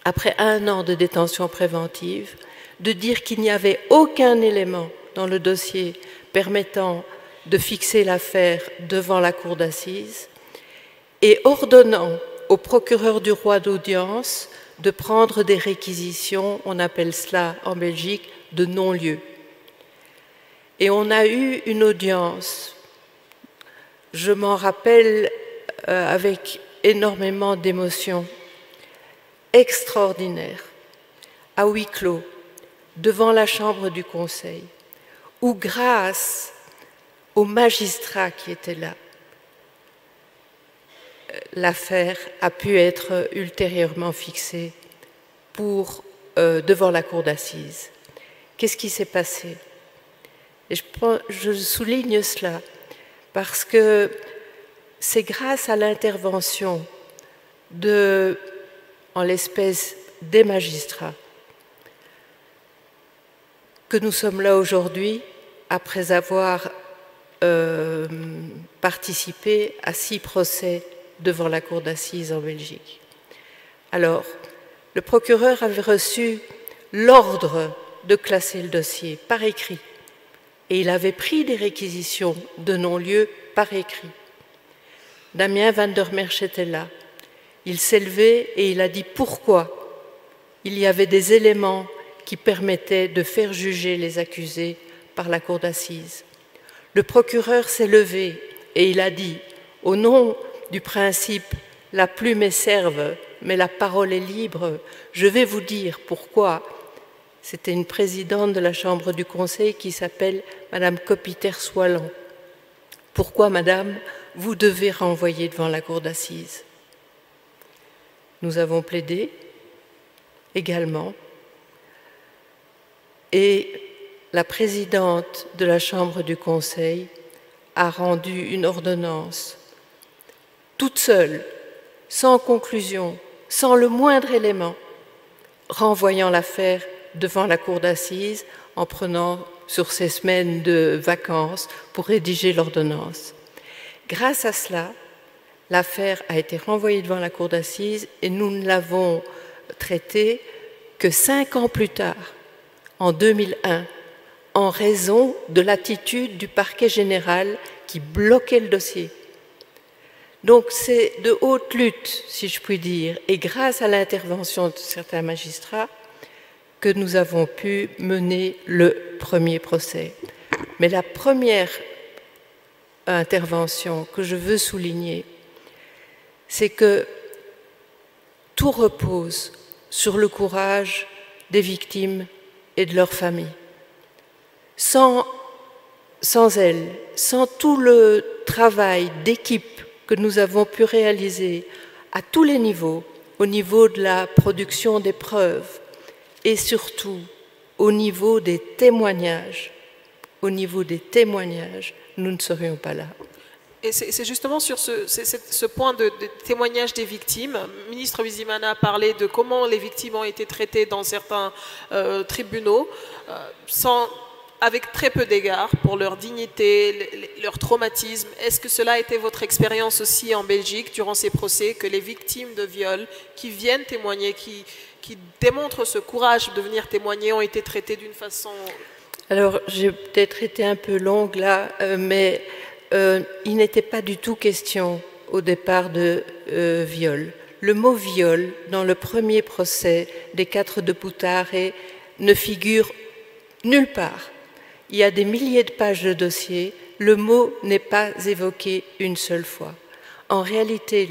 après 1 an de détention préventive, de dire qu'il n'y avait aucun élément dans le dossier permettant de fixer l'affaire devant la cour d'assises et ordonnant au procureur du roi d'audience de prendre des réquisitions, on appelle cela en Belgique, de non-lieu. Et on a eu une audience je m'en rappelle avec énormément d'émotion, extraordinaire, à huis clos, devant la chambre du Conseil, où grâce aux magistrats qui étaient là, l'affaire a pu être ultérieurement fixée devant la cour d'assises. Qu'est-ce qui s'est passé? Et je souligne cela parce que c'est grâce à l'intervention en l'espèce des magistrats que nous sommes là aujourd'hui après avoir participé à 6 procès devant la cour d'assises en Belgique. Alors, le procureur avait reçu l'ordre de classer le dossier par écrit et il avait pris des réquisitions de non-lieu par écrit. Damien van der Merch était là. Il s'est levé et il a dit pourquoi il y avait des éléments qui permettaient de faire juger les accusés par la cour d'assises. Le procureur s'est levé et il a dit « Au nom du principe « la plume est serve, mais la parole est libre », je vais vous dire pourquoi. » C'était une présidente de la Chambre du Conseil qui s'appelle Madame Copiter-Soilan. « Pourquoi, Madame, vous devez renvoyer devant la cour d'assises ?» Nous avons plaidé également et la présidente de la Chambre du Conseil a rendu une ordonnance toute seule, sans conclusion, sans le moindre élément, renvoyant l'affaire devant la cour d'assises en prenant sur ces semaines de vacances pour rédiger l'ordonnance. Grâce à cela, l'affaire a été renvoyée devant la cour d'assises et nous ne l'avons traitée que 5 ans plus tard, en 2001, en raison de l'attitude du parquet général qui bloquait le dossier. Donc c'est de haute lutte, si je puis dire, et grâce à l'intervention de certains magistrats que nous avons pu mener le premier procès. Mais la première intervention que je veux souligner, c'est que tout repose sur le courage des victimes et de leurs familles. Sans elles, sans tout le travail d'équipe que nous avons pu réaliser à tous les niveaux, au niveau de la production des preuves et surtout au niveau des témoignages, nous ne serions pas là. Et c'est justement sur ce point de témoignage des victimes. Le ministre Bizimana a parlé de comment les victimes ont été traitées dans certains tribunaux, avec très peu d'égards pour leur dignité, leur traumatisme. Est-ce que cela a été votre expérience aussi en Belgique durant ces procès, que les victimes de viol qui viennent témoigner, qui démontrent ce courage de venir témoigner, ont été traitées d'une façon... Alors, j'ai peut-être été un peu longue là, mais... il n'était pas du tout question au départ de viol. Le mot viol, dans le premier procès des 4 de Boutaré, ne figure nulle part. Il y a des milliers de pages de dossier, le mot n'est pas évoqué une seule fois. En réalité,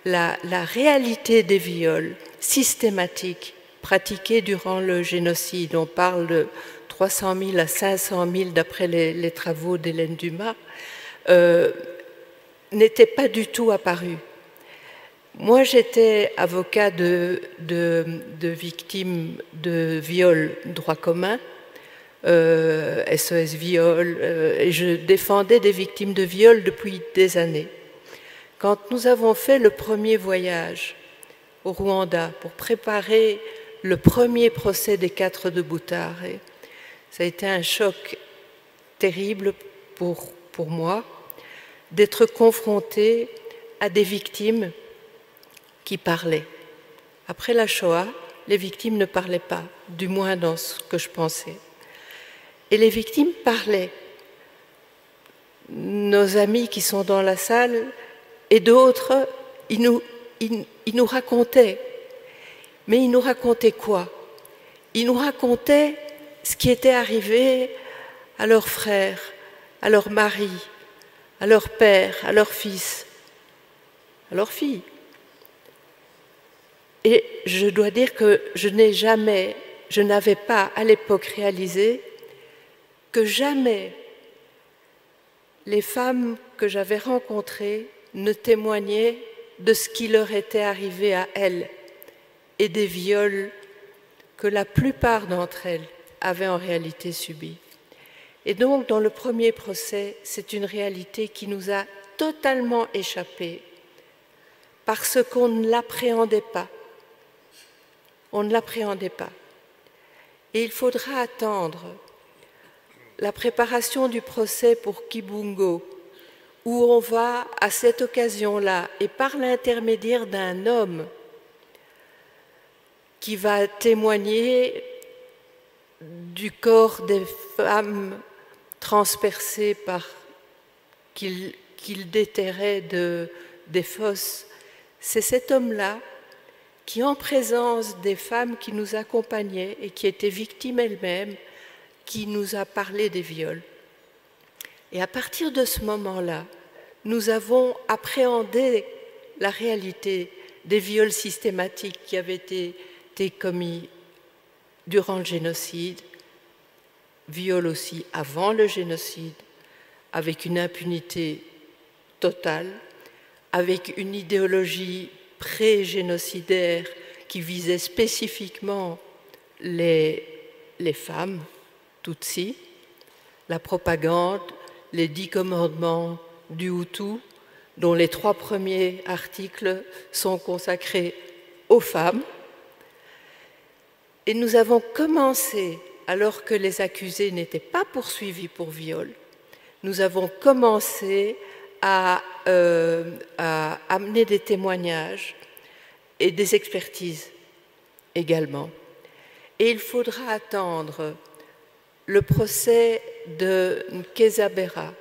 la réalité des viols systématiques pratiqués durant le génocide, on parle de 300 000 à 500 000 d'après les travaux d'Hélène Dumas, n'était pas du tout apparu. Moi, j'étais avocat de victimes de viol droit commun, SOS viol, et je défendais des victimes de viol depuis des années. Quand nous avons fait le premier voyage au Rwanda pour préparer le premier procès des 4 de Boutaré, ça a été un choc terrible pour moi d'être confrontée à des victimes qui parlaient. Après la Shoah, les victimes ne parlaient pas, du moins dans ce que je pensais. Et les victimes parlaient. Nos amis qui sont dans la salle et d'autres, ils nous racontaient. Mais ils nous racontaient quoi? Ils nous racontaient ce qui était arrivé à leurs frères, à leurs maris, à leur père, à leur fils, à leur fille. Et je dois dire que je n'avais pas à l'époque réalisé que jamais les femmes que j'avais rencontrées ne témoignaient de ce qui leur était arrivé à elles et des viols que la plupart d'entre elles avaient en réalité subis. Et donc, dans le premier procès, c'est une réalité qui nous a totalement échappé parce qu'on ne l'appréhendait pas. On ne l'appréhendait pas. Et il faudra attendre la préparation du procès pour Kibungo, où on va, à cette occasion-là, et par l'intermédiaire d'un homme qui va témoigner du corps des femmes transpercées par qu'il déterrait des fosses, c'est cet homme-là qui, en présence des femmes qui nous accompagnaient et qui étaient victimes elles-mêmes, qui nous a parlé des viols. Et à partir de ce moment-là, nous avons appréhendé la réalité des viols systématiques qui avaient été commis durant le génocide, viols aussi avant le génocide, avec une impunité totale, avec une idéologie pré-génocidaire qui visait spécifiquement les femmes, Tutsis, la propagande, les 10 commandements du Hutu, dont les 3 premiers articles sont consacrés aux femmes. Et nous avons commencé, alors que les accusés n'étaient pas poursuivis pour viol, nous avons commencé à amener des témoignages et des expertises également. Et il faudra attendre le procès de Nkezabera,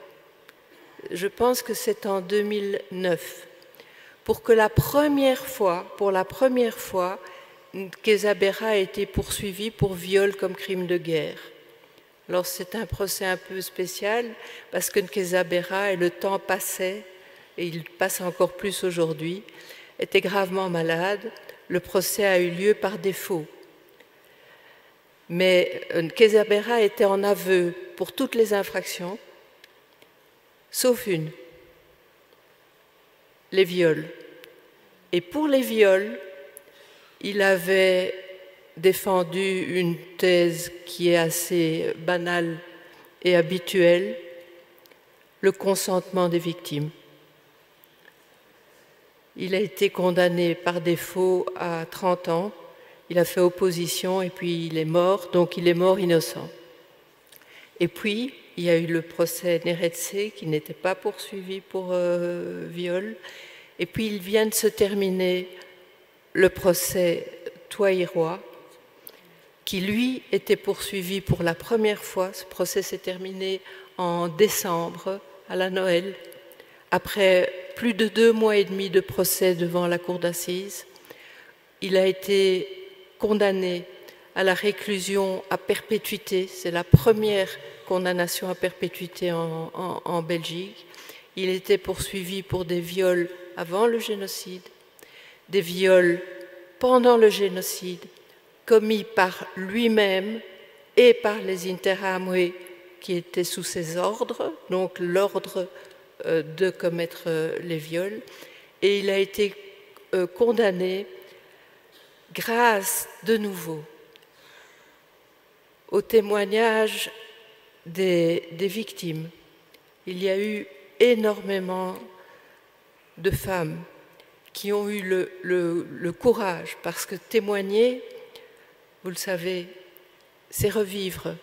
je pense que c'est en 2009, pour la première fois, Nkezabera a été poursuivi pour viol comme crime de guerre. Alors c'est un procès un peu spécial parce que Nkezabera, et le temps passait, et il passe encore plus aujourd'hui, était gravement malade. Le procès a eu lieu par défaut. Mais Nkezabera était en aveu pour toutes les infractions, sauf une, les viols. Et pour les viols, il avait défendu une thèse qui est assez banale et habituelle, le consentement des victimes. Il a été condamné par défaut à 30 ans, il a fait opposition et puis il est mort, donc il est mort innocent. Et puis, il y a eu le procès Neretse qui n'était pas poursuivi pour viol, et puis il vient de se terminer le procès Touaïroy, qui lui était poursuivi pour la première fois. Ce procès s'est terminé en décembre, à la Noël, après plus de 2 mois et demi de procès devant la cour d'assises. Il a été condamné à la réclusion à perpétuité, c'est la première condamnation à perpétuité en Belgique. Il était poursuivi pour des viols avant le génocide, des viols pendant le génocide, commis par lui-même et par les Interahamwe qui étaient sous ses ordres, donc l'ordre de commettre les viols. Et il a été condamné grâce, de nouveau, au témoignage des victimes. Il y a eu énormément de femmes qui ont eu le courage, parce que témoigner, vous le savez, c'est revivre.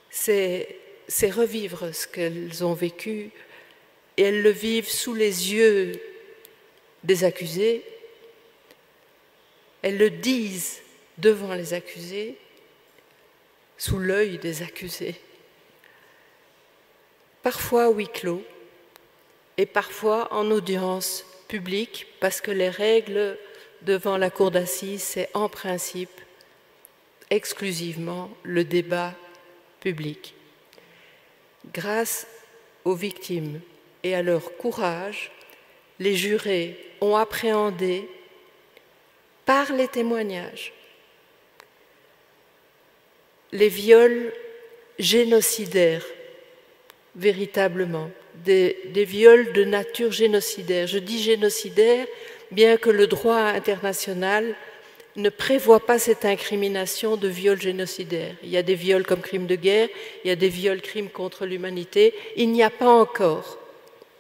C'est revivre ce qu'elles ont vécu, et elles le vivent sous les yeux des accusés. Elles le disent devant les accusés, sous l'œil des accusés. Parfois à huis clos, et parfois en audience publique, parce que les règles devant la cour d'assises, c'est en principe exclusivement le débat public. Grâce aux victimes, et à leur courage, les jurés ont appréhendé par les témoignages les viols génocidaires, véritablement, des viols de nature génocidaire. Je dis génocidaire, bien que le droit international ne prévoit pas cette incrimination de viol génocidaire. Il y a des viols comme crimes de guerre, il y a des viols crimes contre l'humanité. Il n'y a pas encore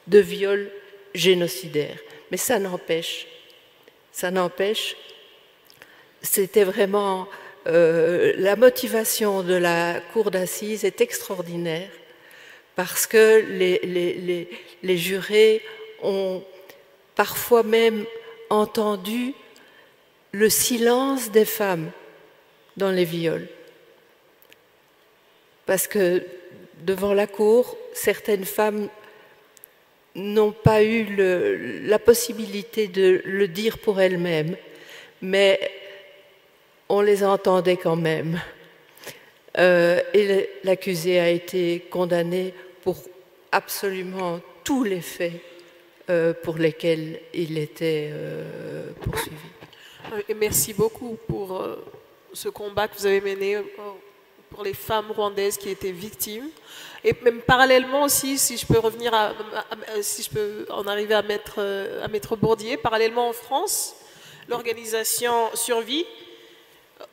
de viol génocidaire. Mais ça n'empêche, c'était vraiment... la motivation de la cour d'assises est extraordinaire parce que les jurés ont parfois même entendu le silence des femmes dans les viols. Parce que devant la cour, certaines femmes n'ont pas eu la possibilité de le dire pour elles-mêmes, mais on les entendait quand même. Et l'accusé a été condamné pour absolument tous les faits pour lesquels il était poursuivi. Et merci beaucoup pour ce combat que vous avez mené pour les femmes rwandaises qui étaient victimes. Et même parallèlement aussi, si je peux revenir si je peux en arriver à Maître Bourdier, parallèlement en France, l'organisation Survie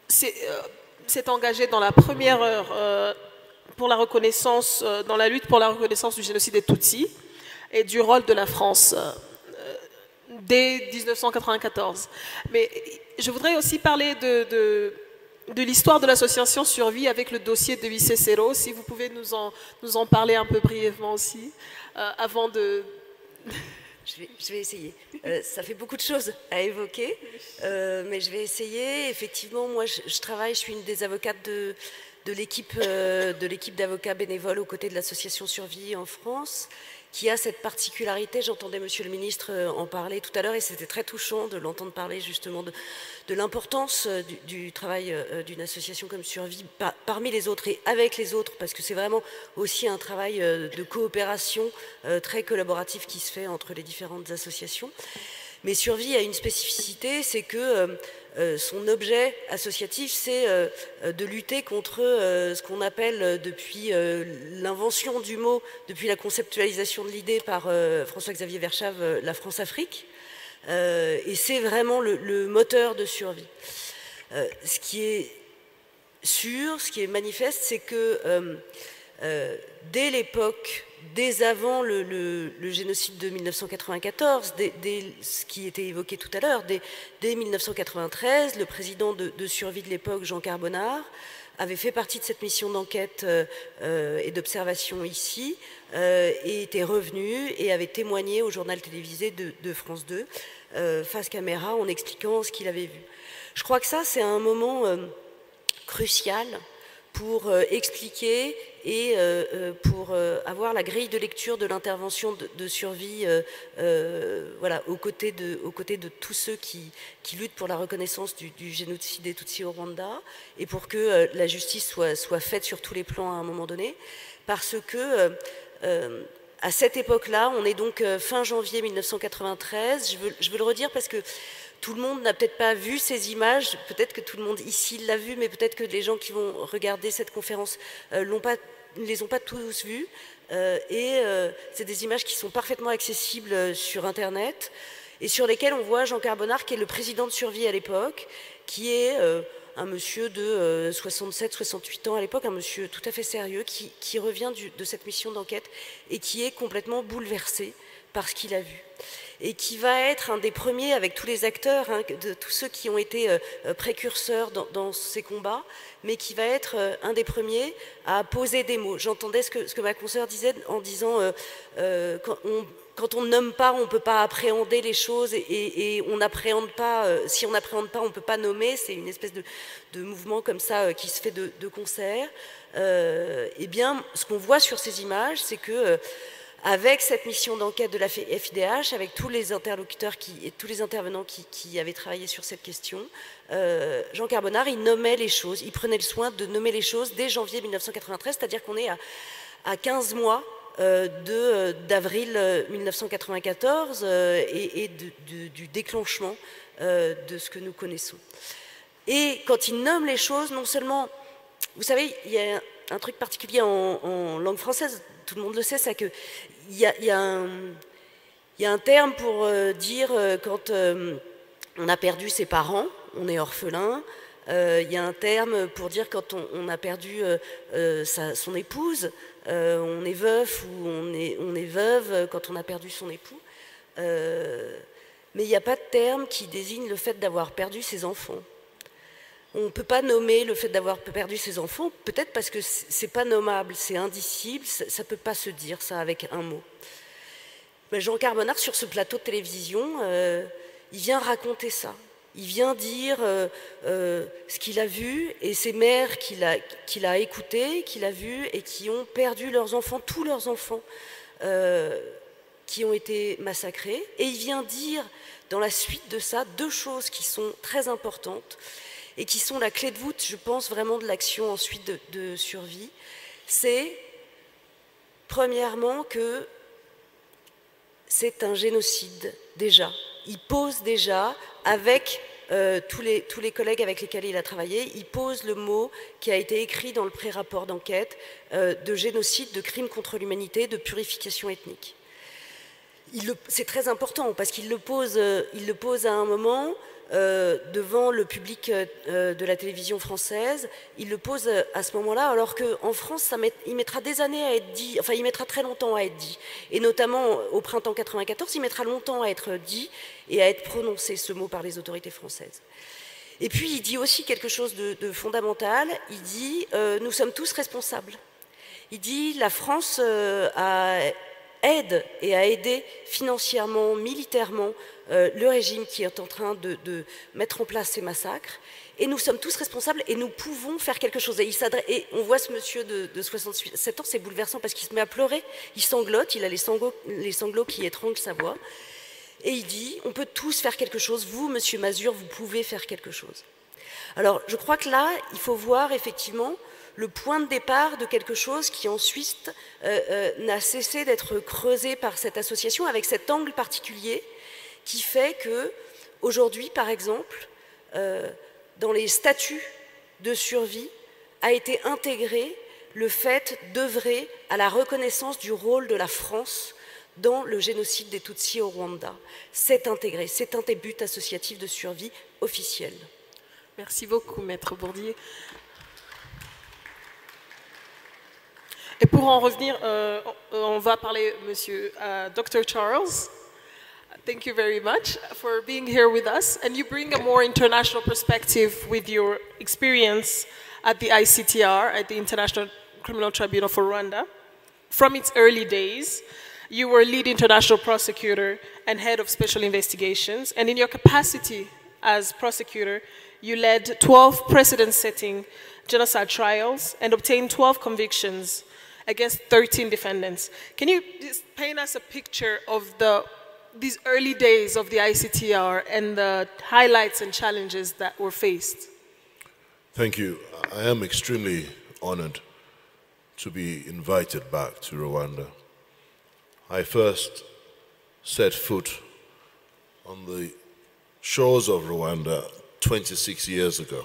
s'est engagée dans la première heure pour la reconnaissance, dans la lutte pour la reconnaissance du génocide des Tutsis et du rôle de la France dès 1994. Mais je voudrais aussi parler de l'histoire de l'association Survie avec le dossier de Icesero, si vous pouvez nous en parler un peu brièvement aussi, avant de... Je vais essayer. Ça fait beaucoup de choses à évoquer, mais je vais essayer. Effectivement, moi, je suis une des avocates de l'équipe d'avocats bénévoles aux côtés de l'association Survie en France, qui a cette particularité. J'entendais Monsieur le ministre en parler tout à l'heure, et c'était très touchant de l'entendre parler justement de l'importance du travail d'une association comme Survie parmi les autres et avec les autres, parce que c'est vraiment aussi un travail de coopération très collaboratif qui se fait entre les différentes associations. Mais Survie a une spécificité, c'est que son objet associatif, c'est de lutter contre ce qu'on appelle, depuis l'invention du mot, depuis la conceptualisation de l'idée par François-Xavier Verschave, la France-Afrique. Et c'est vraiment le moteur de Survie. Ce qui est sûr, ce qui est manifeste, c'est que dès l'époque, dès avant le génocide de 1994, dès ce qui était évoqué tout à l'heure, dès 1993, le président de Survie de l'époque, Jean Carbonard, avait fait partie de cette mission d'enquête et d'observation ici, et était revenu et avait témoigné au journal télévisé de France 2, face caméra, en expliquant ce qu'il avait vu. Je crois que ça, c'est un moment crucial pour expliquer et pour avoir la grille de lecture de l'intervention de Survie, voilà, aux côtés de tous ceux qui luttent pour la reconnaissance du génocide des Tutsis au Rwanda, et pour que la justice soit faite sur tous les plans à un moment donné, parce que à cette époque-là, on est donc fin janvier 1993, je veux le redire parce que tout le monde n'a peut-être pas vu ces images, peut-être que tout le monde ici l'a vu, mais peut-être que les gens qui vont regarder cette conférence ne les ont pas tous vues. C'est des images qui sont parfaitement accessibles sur Internet et sur lesquelles on voit Jean Carbonard, qui est le président de Survie à l'époque, qui est un monsieur de 67-68 ans à l'époque, un monsieur tout à fait sérieux, qui revient de cette mission d'enquête et qui est complètement bouleversé par ce qu'il a vu. Et qui va être un des premiers, avec tous les acteurs, de tous ceux qui ont été précurseurs dans ces combats, mais qui va être un des premiers à poser des mots. J'entendais ce que ma consoeur disait en disant quand on ne nomme pas, on ne peut pas appréhender les choses, et on n'appréhende pas, si on n'appréhende pas, on ne peut pas nommer. C'est une espèce de mouvement comme ça qui se fait de concert. Eh bien, ce qu'on voit sur ces images, c'est que avec cette mission d'enquête de la FIDH, avec tous les interlocuteurs et tous les intervenants qui avaient travaillé sur cette question, Jean Carbonard, il nommait les choses, il prenait le soin de nommer les choses dès janvier 1993, c'est-à-dire qu'on est à 15 mois d'avril 1994 et du déclenchement de ce que nous connaissons. Et quand il nomme les choses, non seulement, vous savez, il y a un truc particulier en langue française, tout le monde le sait, c'est qu'il y a un terme pour dire quand on a perdu ses parents, on est orphelin. Il y a un terme pour dire quand on a perdu son épouse, on est veuf ou on est veuve quand on a perdu son époux. Mais il n'y a pas de terme qui désigne le fait d'avoir perdu ses enfants. On ne peut pas nommer le fait d'avoir perdu ses enfants, peut-être parce que c'est pas nommable, c'est indicible, ça ne peut pas se dire ça avec un mot. Mais Jean Carbonard, sur ce plateau de télévision, il vient raconter ça. Il vient dire ce qu'il a vu et ces mères qu'il a écoutées, qu'il a vues et qui ont perdu leurs enfants, tous leurs enfants, qui ont été massacrés. Et il vient dire, dans la suite de ça, deux choses qui sont très importantes et qui sont la clé de voûte, je pense, vraiment de l'action ensuite de survie. C'est, premièrement, que c'est un génocide, déjà. Il pose déjà, avec tous les collègues avec lesquels il a travaillé, il pose le mot qui a été écrit dans le pré-rapport d'enquête de génocide, de crime contre l'humanité, de purification ethnique. C'est très important parce qu'il le pose à un moment devant le public de la télévision française. Il le pose à ce moment-là, alors qu'en France, il mettra des années à être dit, enfin il mettra très longtemps à être dit. Et notamment au printemps 94, il mettra longtemps à être dit et à être prononcé, ce mot, par les autorités françaises. Et puis il dit aussi quelque chose de fondamental, il dit nous sommes tous responsables. Il dit la France aide et a aidé financièrement, militairement le régime qui est en train de mettre en place ces massacres. Et nous sommes tous responsables et nous pouvons faire quelque chose. Et on voit ce monsieur de 67 ans, c'est bouleversant parce qu'il se met à pleurer, il sanglote, il a les sanglots qui étranglent sa voix. Et il dit, on peut tous faire quelque chose, vous, monsieur Mazure, vous pouvez faire quelque chose. Alors, je crois que là, il faut voir effectivement le point de départ de quelque chose qui ensuite n'a cessé d'être creusé par cette association avec cet angle particulier qui fait que aujourd'hui, par exemple, dans les statuts de survie a été intégré le fait d'œuvrer à la reconnaissance du rôle de la France dans le génocide des Tutsis au Rwanda. C'est intégré, c'est un des buts associatifs de survie officiels. Merci beaucoup, Maître Bourdier. Et pour en revenir, on va parler, Monsieur Dr. Charles. Thank you very much for being here with us. And you bring a more international perspective with your experience at the ICTR, at the International Criminal Tribunal for Rwanda. From its early days, you were lead international prosecutor and head of special investigations. And in your capacity as prosecutor, you led 12 precedent-setting genocide trials and obtained 12 convictions against 13 defendants. Can you just paint us a picture of these early days of the ICTR and the highlights and challenges that were faced? Thank you. I am extremely honored to be invited back to Rwanda. I first set foot on the shores of Rwanda 26 years ago.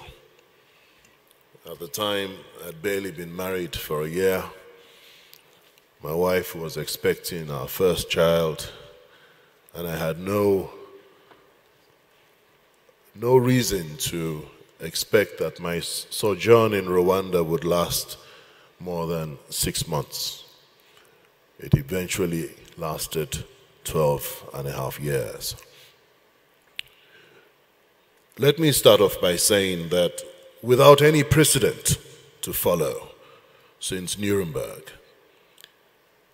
At the time, I'd barely been married for a year. My wife was expecting our first child, and I had no reason to expect that my sojourn in Rwanda would last more than 6 months. It eventually lasted 12 and a half years. Let me start off by saying that without any precedent to follow since Nuremberg,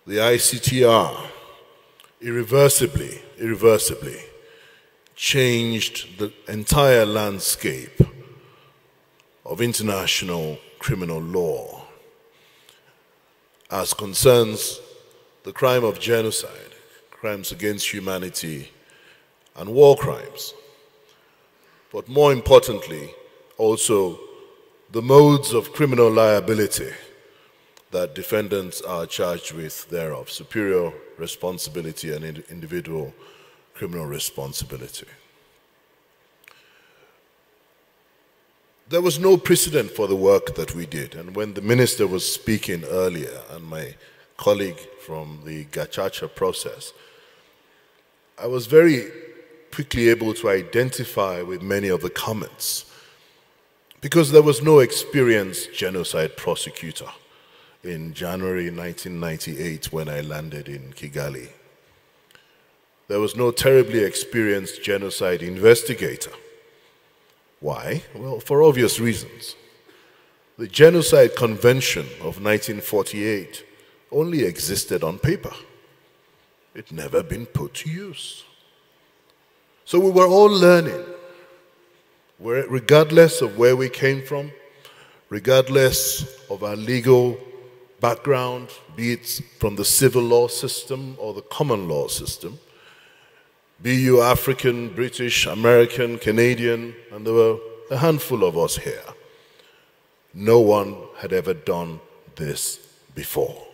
the ICTR irreversibly changed the entire landscape of international criminal law as concerns the crime of genocide, crimes against humanity, and war crimes. But more importantly, also the modes of criminal liability that defendants are charged with thereof, superior responsibility and individual criminal responsibility. There was no precedent for the work that we did, and when the minister was speaking earlier and my colleague from the Gacaca process, I was very quickly able to identify with many of the comments because there was no experienced genocide prosecutor in January 1998 when I landed in Kigali. There was no terribly experienced genocide investigator. Why? Well, for obvious reasons. The Genocide Convention of 1948 only existed on paper. It never been put to use. So we were all learning, regardless of where we came from, regardless of our legal background, be it from the civil law system or the common law system, be you African, British, American, Canadian, and there were a handful of us here. No one had ever done this before.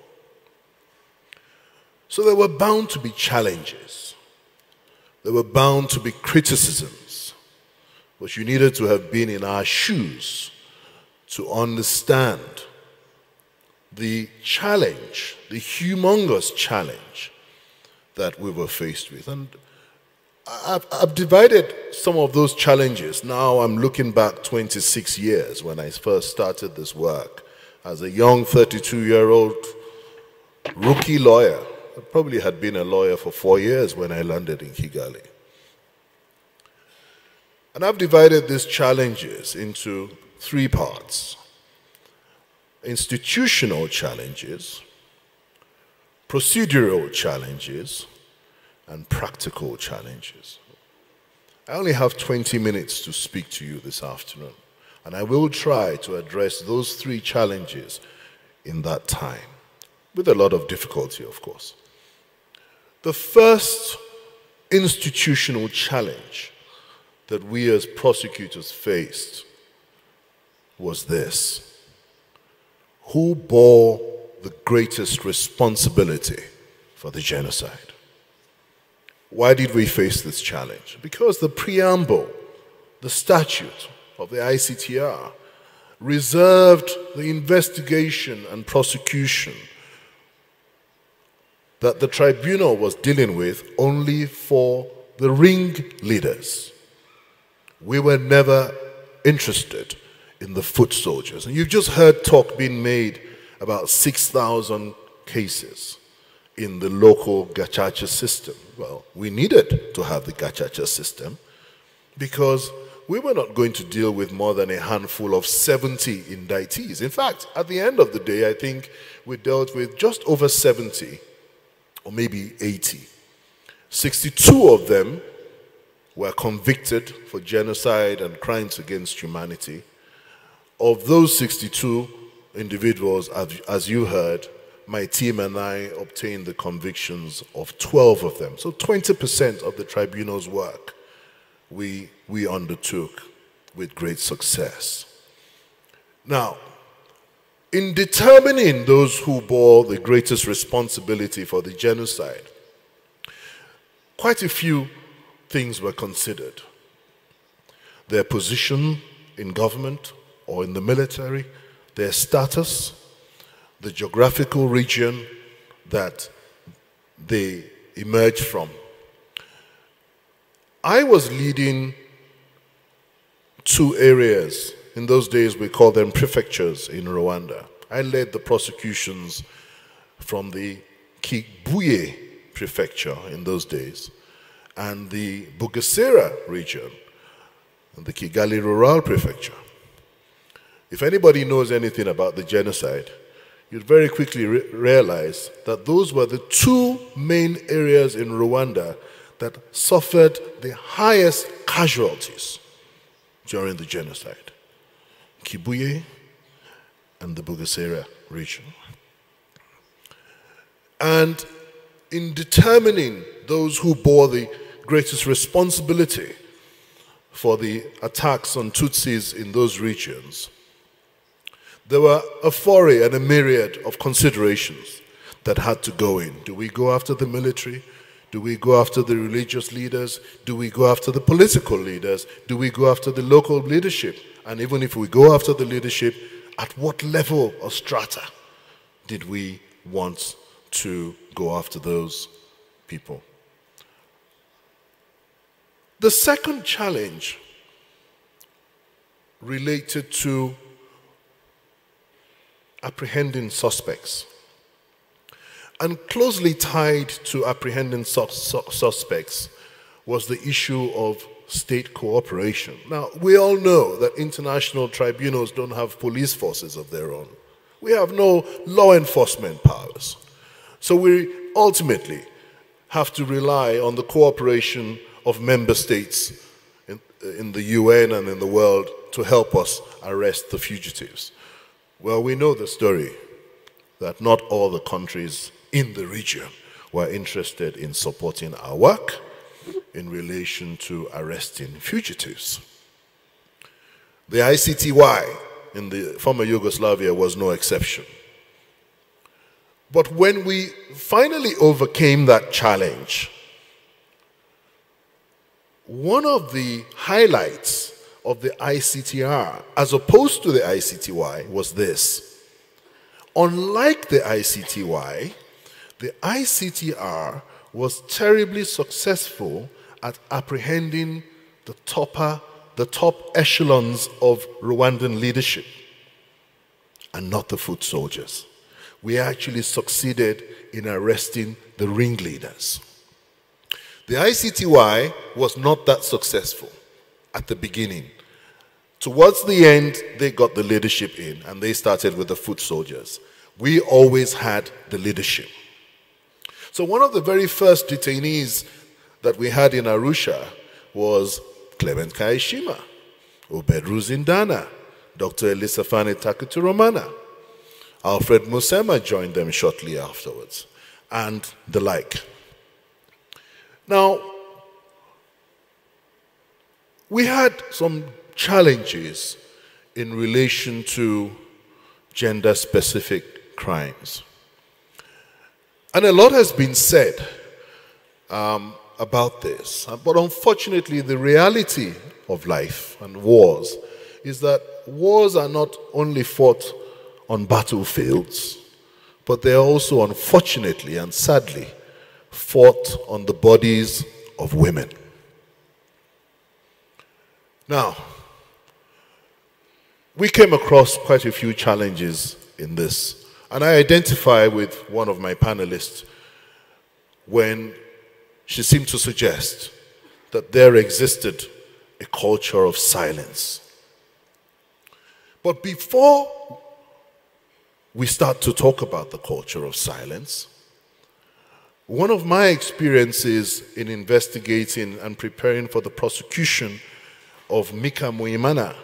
So there were bound to be challenges. There were bound to be criticisms. But you needed to have been in our shoes to understand the challenge, the humongous challenge that we were faced with. And I've divided some of those challenges. Now I'm looking back 26 years when I first started this work as a young 32-year-old rookie lawyer. I probably had been a lawyer for 4 years when I landed in Kigali. And I've divided these challenges into 3 parts: institutional challenges, procedural challenges, and practical challenges. I only have 20 minutes to speak to you this afternoon, and I will try to address those 3 challenges in that time, with a lot of difficulty, of course. The first institutional challenge that we as prosecutors faced was this: who bore the greatest responsibility for the genocide? Why did we face this challenge? Because the preamble, the statute of the ICTR, reserved the investigation and prosecution that the tribunal was dealing with only for the ringleaders. We were never interested in the foot soldiers. And you've just heard talk being made about 6,000 cases in the local Gacaca system. Well, we needed to have the Gacaca system because we were not going to deal with more than a handful of 70 indictees. In fact, at the end of the day, I think we dealt with just over 70, or maybe 80. 62 of them were convicted for genocide and crimes against humanity. Of those 62 individuals, as you heard, my team and I obtained the convictions of 12 of them. So 20% of the tribunal's work we undertook with great success. Now, in determining those who bore the greatest responsibility for the genocide, quite a few things were considered. Their position in government or in the military, their status, the geographical region that they emerged from. I was leading 2 areas. In those days, we called them prefectures in Rwanda. I led the prosecutions from the Kibuye prefecture in those days and the Bugesera region and the Kigali Rural prefecture. If anybody knows anything about the genocide, you'd very quickly realize that those were the 2 main areas in Rwanda that suffered the highest casualties during the genocide: Kibuye and the Bugesera region. And in determining those who bore the greatest responsibility for the attacks on Tutsis in those regions, there were a foray and a myriad of considerations that had to go in. Do we go after the military? Do we go after the religious leaders? Do we go after the political leaders? Do we go after the local leadership? And even if we go after the leadership, at what level or strata did we want to go after those people? The second challenge related to apprehending suspects. And closely tied to apprehending suspects was the issue of state cooperation. Now, we all know that international tribunals don't have police forces of their own. We have no law enforcement powers. So we ultimately have to rely on the cooperation of member states in the UN and in the world to help us arrest the fugitives. Well, we know the story that not all the countries in the region were interested in supporting our work in relation to arresting fugitives. The ICTY in the former Yugoslavia was no exception. But when we finally overcame that challenge, one of the highlights of the ICTR, as opposed to the ICTY, was this. Unlike the ICTY, the ICTR was terribly successful at apprehending the top echelons of Rwandan leadership, and not the foot soldiers. We actually succeeded in arresting the ringleaders. The ICTY was not that successful at the beginning. Towards the end, they got the leadership in, and they started with the foot soldiers. We always had the leadership. So one of the very first detainees that we had in Arusha was Clement Kayishema, Obedru Zindana, Dr. Elisafani Takuturomana. Alfred Musema joined them shortly afterwards, and the like. Now, we had some challenges in relation to gender-specific crimes. And a lot has been said about this. But unfortunately, the reality of life and wars is that wars are not only fought on battlefields, but they are also, unfortunately and sadly, fought on the bodies of women. Now, we came across quite a few challenges in this, and I identify with one of my panelists when she seemed to suggest that there existed a culture of silence. But before we start to talk about the culture of silence, one of my experiences in investigating and preparing for the prosecution of Mika Muimana,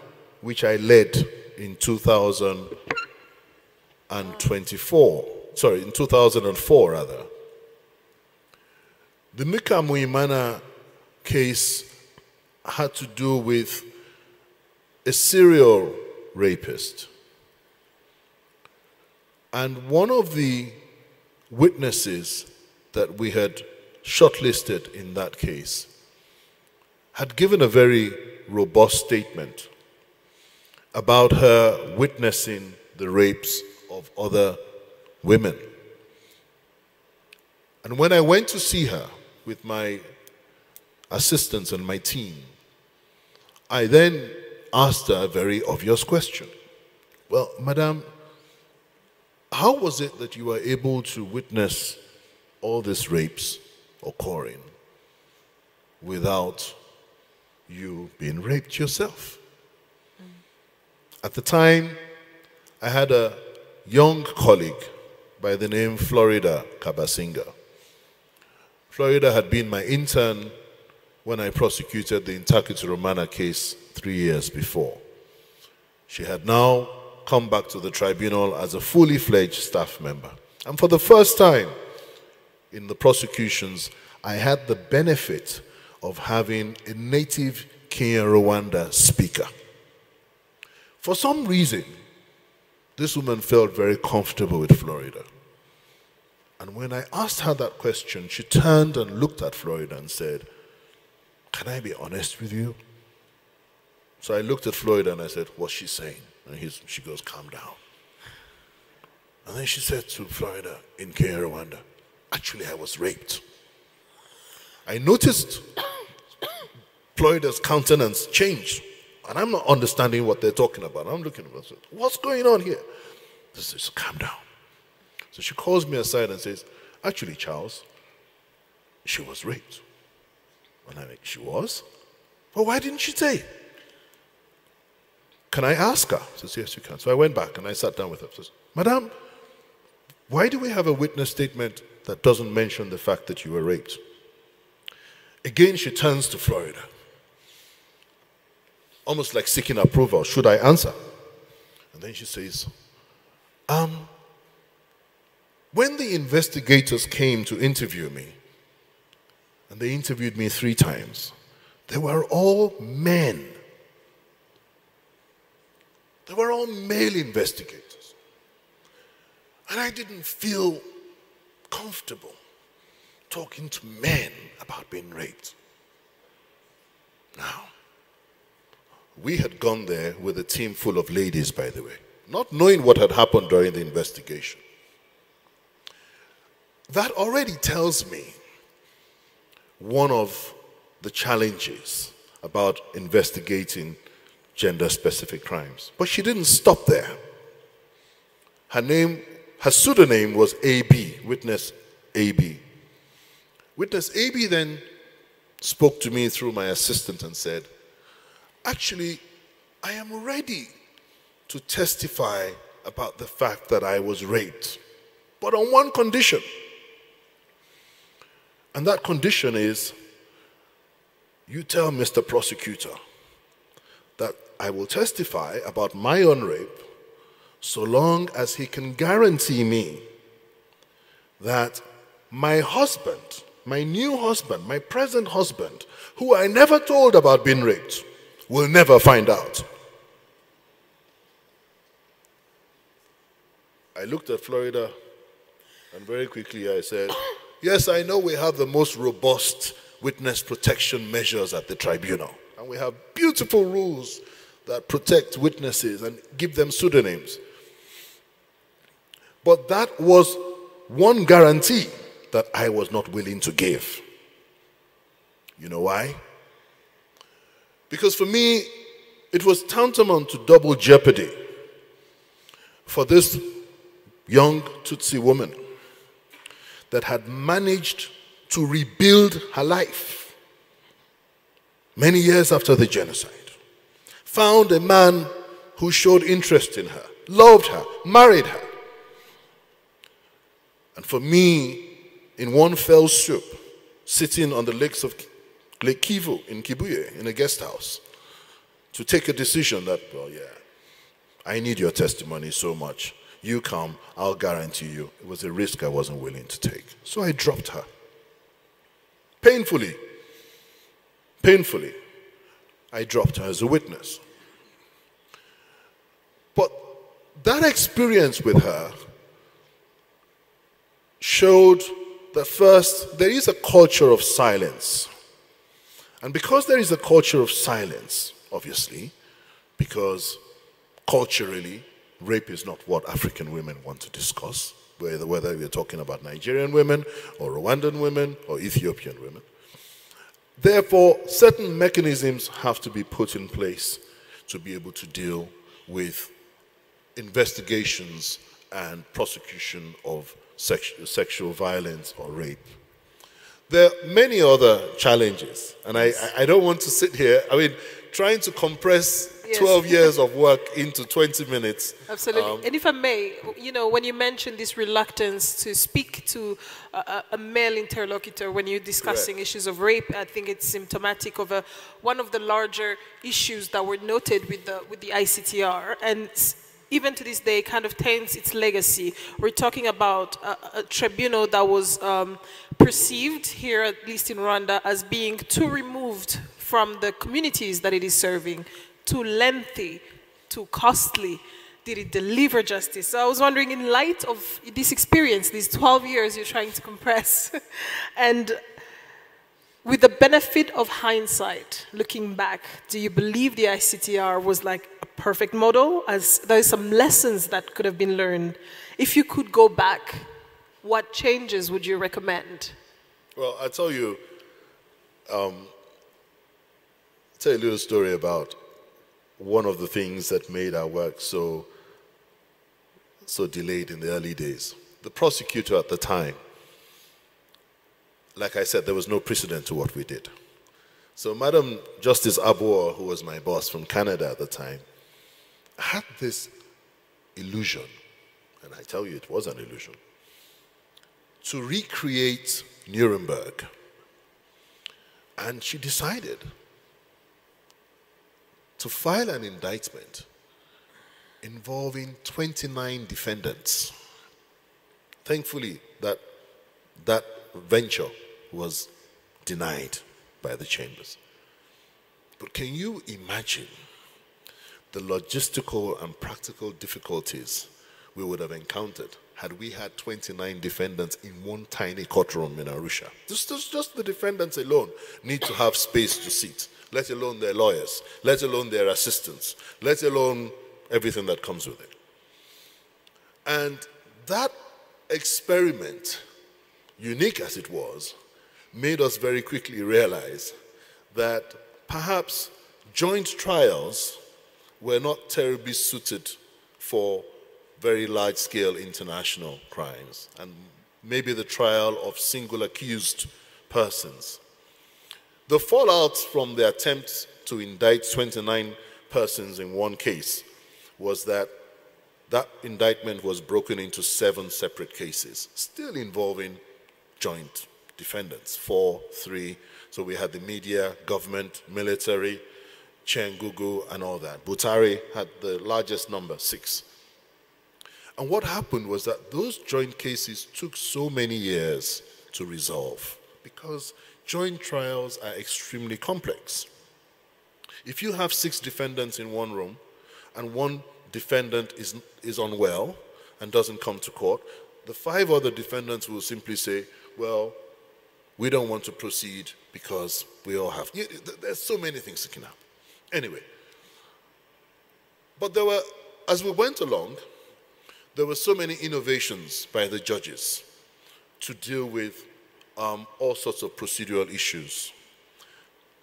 which I led in 2004 rather. The Mika Muimana case had to do with a serial rapist. And one of the witnesses that we had shortlisted in that case had given a very robust statement about her witnessing the rapes of other women. And when I went to see her with my assistants and my team, I then asked her a very obvious question. Well, Madam, how was it that you were able to witness all these rapes occurring without you being raped yourself? At the time, I had a young colleague by the name Florida Kabasinga. Florida had been my intern when I prosecuted the Intakitu Romana case 3 years before. She had now come back to the tribunal as a fully fledged staff member. And for the first time in the prosecutions, I had the benefit of having a native Kenya-Rwanda speaker. For some reason, this woman felt very comfortable with Florida. And when I asked her that question, she turned and looked at Florida and said, "Can I be honest with you?" So I looked at Florida and I said, "What's she saying?" And she goes, "Calm down." And then she said to Florida, "In Kenya, Rwanda, actually I was raped." I noticed Florida's countenance changed. And I'm not understanding what they're talking about. I'm looking at her, what's going on here? She says, "Calm down." So she calls me aside and says, "Actually, Charles, she was raped." And I'm like, "She was? Well, why didn't she say? Can I ask her?" She says, "Yes, you can." So I went back and I sat down with her. I says, "Madam, why do we have a witness statement that doesn't mention the fact that you were raped?" Again, she turns to Florida, almost like seeking approval. Should I answer? And then she says, when the investigators came to interview me, and they interviewed me 3 times, they were all men. They were all male investigators. And I didn't feel comfortable talking to men about being raped. Now, we had gone there with a team full of ladies, by the way, not knowing what had happened during the investigation. That already tells me one of the challenges about investigating gender-specific crimes. But she didn't stop there. Her pseudonym was AB, Witness AB. Witness AB then spoke to me through my assistant and said, "Actually, I am ready to testify about the fact that I was raped, but on one condition. And that condition is, you tell Mr. Prosecutor that I will testify about my own rape so long as he can guarantee me that my husband, my new husband, my present husband, who I never told about being raped, will never find out." I looked at Florida and very quickly I said, "Yes, I know we have the most robust witness protection measures at the tribunal. And we have beautiful rules that protect witnesses and give them pseudonyms. But that was one guarantee that I was not willing to give. You know why? Because for me, it was tantamount to double jeopardy for this young Tutsi woman that had managed to rebuild her life many years after the genocide, found a man who showed interest in her, loved her, married her. And for me, in one fell swoop, sitting on the lakes of Lake Kivu in Kibuye in a guest house, to take a decision that, well, yeah, I need your testimony so much. You come, I'll guarantee you. It was a risk I wasn't willing to take. So I dropped her. Painfully, I dropped her as a witness. But that experience with her showed that first, there is a culture of silence. And because there is a culture of silence, obviously, because culturally, rape is not what African women want to discuss, whether we're talking about Nigerian women or Rwandan women or Ethiopian women. Therefore, certain mechanisms have to be put in place to be able to deal with investigations and prosecution of sexual violence or rape. There are many other challenges, and I don't want to sit here, trying to compress 12 years of work into 20 minutes. Absolutely. And if I may, when you mentioned this reluctance to speak to a male interlocutor when you're discussing issues of rape, I think it's symptomatic of one of the larger issues that were noted with the ICTR. And even to this day, kind of taints its legacy. We're talking about a tribunal that was perceived here, at least in Rwanda, as being too removed from the communities that it is serving, too lengthy, too costly. did it deliver justice? So I was wondering, in light of this experience, these 12 years you're trying to compress, and with the benefit of hindsight, looking back, do you believe the ICTR was like a perfect model, as there's some lessons that could have been learned? If you could go back, what changes would you recommend? Well, I'll tell you, tell you a little story about one of the things that made our work so delayed in the early days. The prosecutor at the time, like I said, there was no precedent to what we did. So Madam Justice Abor, who was my boss from Canada at the time, had this illusion, and I tell you it was an illusion, to recreate Nuremberg. And she decided to file an indictment involving 29 defendants. Thankfully, that venture was denied by the chambers. But can you imagine the logistical and practical difficulties we would have encountered had we had 29 defendants in one tiny courtroom in Arusha? Just the defendants alone need to have space to sit, let alone their lawyers, let alone their assistants, let alone everything that comes with it. And that experiment, unique as it was, made us very quickly realize that perhaps joint trials were not terribly suited for very large-scale international crimes, and maybe the trial of single accused persons. The fallout from the attempt to indict 29 persons in one case was that that indictment was broken into 7 separate cases, still involving joint defendants, 4, 3. So we had the media, government, military, Chengugu, and all that. Butari had the largest number, 6. And what happened was that those joint cases took so many years to resolve because joint trials are extremely complex. If you have 6 defendants in one room and one defendant is unwell and doesn't come to court, the 5 other defendants will simply say, well, we don't want to proceed because we all have. There's so many things that can happen. Anyway, but as we went along, there were so many innovations by the judges to deal with all sorts of procedural issues.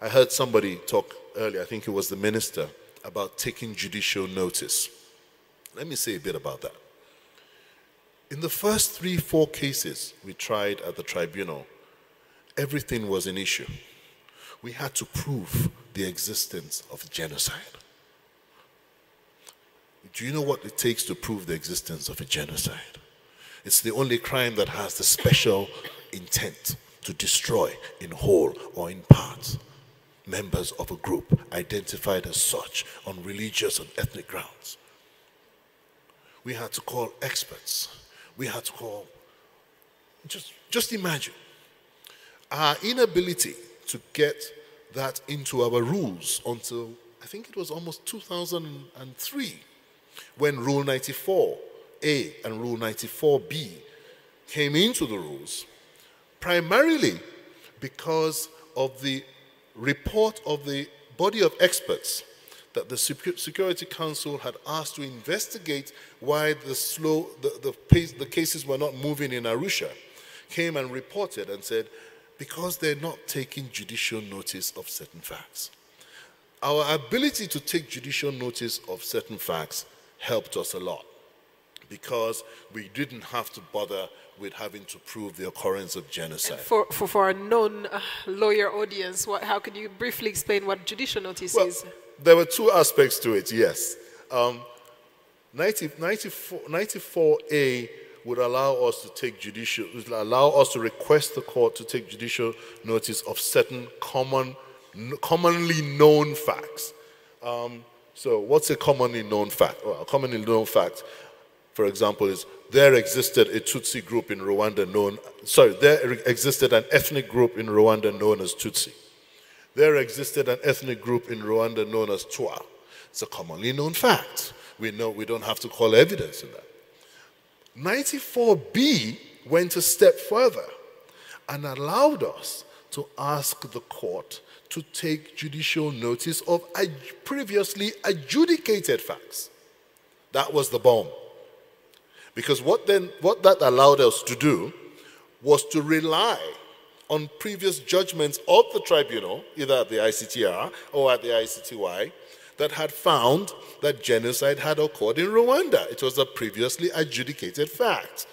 I heard somebody talk earlier, I think it was the minister, about taking judicial notice. Let me say a bit about that. In the first 3-4 cases we tried at the tribunal, everything was an issue. We had to prove the existence of genocide. Do you know what it takes to prove the existence of a genocide? It's the only crime that has the special intent to destroy in whole or in part members of a group identified as such on religious and ethnic grounds. We had to call experts. We had to call, just imagine, our inability to get that into our rules until, I think it was almost 2003, when Rule 94A and Rule 94B came into the rules, primarily because of the report of the body of experts that the Security Council had asked to investigate why the cases were not moving in Arusha, came and reported and said, because they're not taking judicial notice of certain facts. Our ability to take judicial notice of certain facts helped us a lot because we didn't have to bother with having to prove the occurrence of genocide. And for a non-lawyer audience, how could you briefly explain what judicial notice is? There were 2 aspects to it, yes. 94A would allow us to request the court to take judicial notice of certain commonly known facts. So what's a commonly known fact? Well, a commonly known fact, for example, is there existed a Tutsi group in Rwanda there existed an ethnic group in Rwanda known as Tutsi. There existed an ethnic group in Rwanda known as Twa. It's a commonly known fact we know we don't have to call evidence in that. 94B went a step further and allowed us to ask the court to take judicial notice of previously adjudicated facts. That was the bomb. Because what that allowed us to do was to rely on previous judgments of the tribunal, either at the ICTR or at the ICTY, that had found that genocide had occurred in Rwanda. It was a previously adjudicated fact.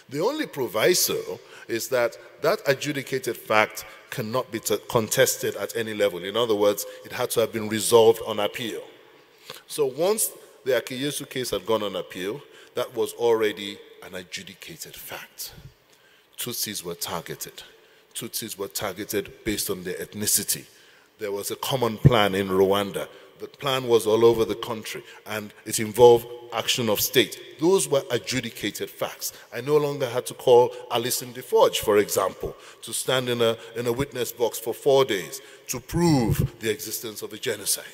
The only proviso is that that adjudicated fact cannot be contested at any level. In other words, it had to have been resolved on appeal. So once the Akiyesu case had gone on appeal, that was already an adjudicated fact. Tutsis were targeted. Tutsis were targeted based on their ethnicity. There was a common plan in Rwanda. The plan was all over the country, and it involved action of state. Those were adjudicated facts. I no longer had to call Alison DeForge, for example, to stand in a witness box for 4 days to prove the existence of a genocide.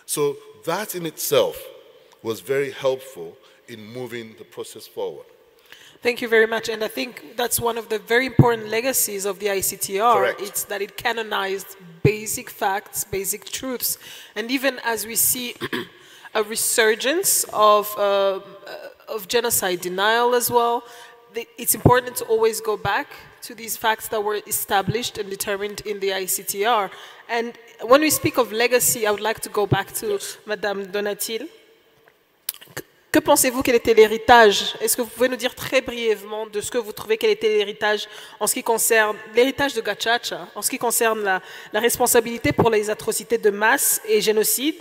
So that in itself was very helpful in moving the process forward. Thank you very much. And I think that's one of the very important legacies of the ICTR. Correct. It's that it canonized basic facts, basic truths. And even as we see a resurgence of genocide denial as well, it's important to always go back to these facts that were established and determined in the ICTR. And when we speak of legacy, I would like to go back to Madame Donatil. Que pensez-vous quel était l'héritage? Est-ce que vous pouvez nous dire très brièvement de ce que vous trouvez quel était l'héritage en ce qui concerne l'héritage de Gacaca, en ce qui concerne la responsabilité pour les atrocités de masse et génocide?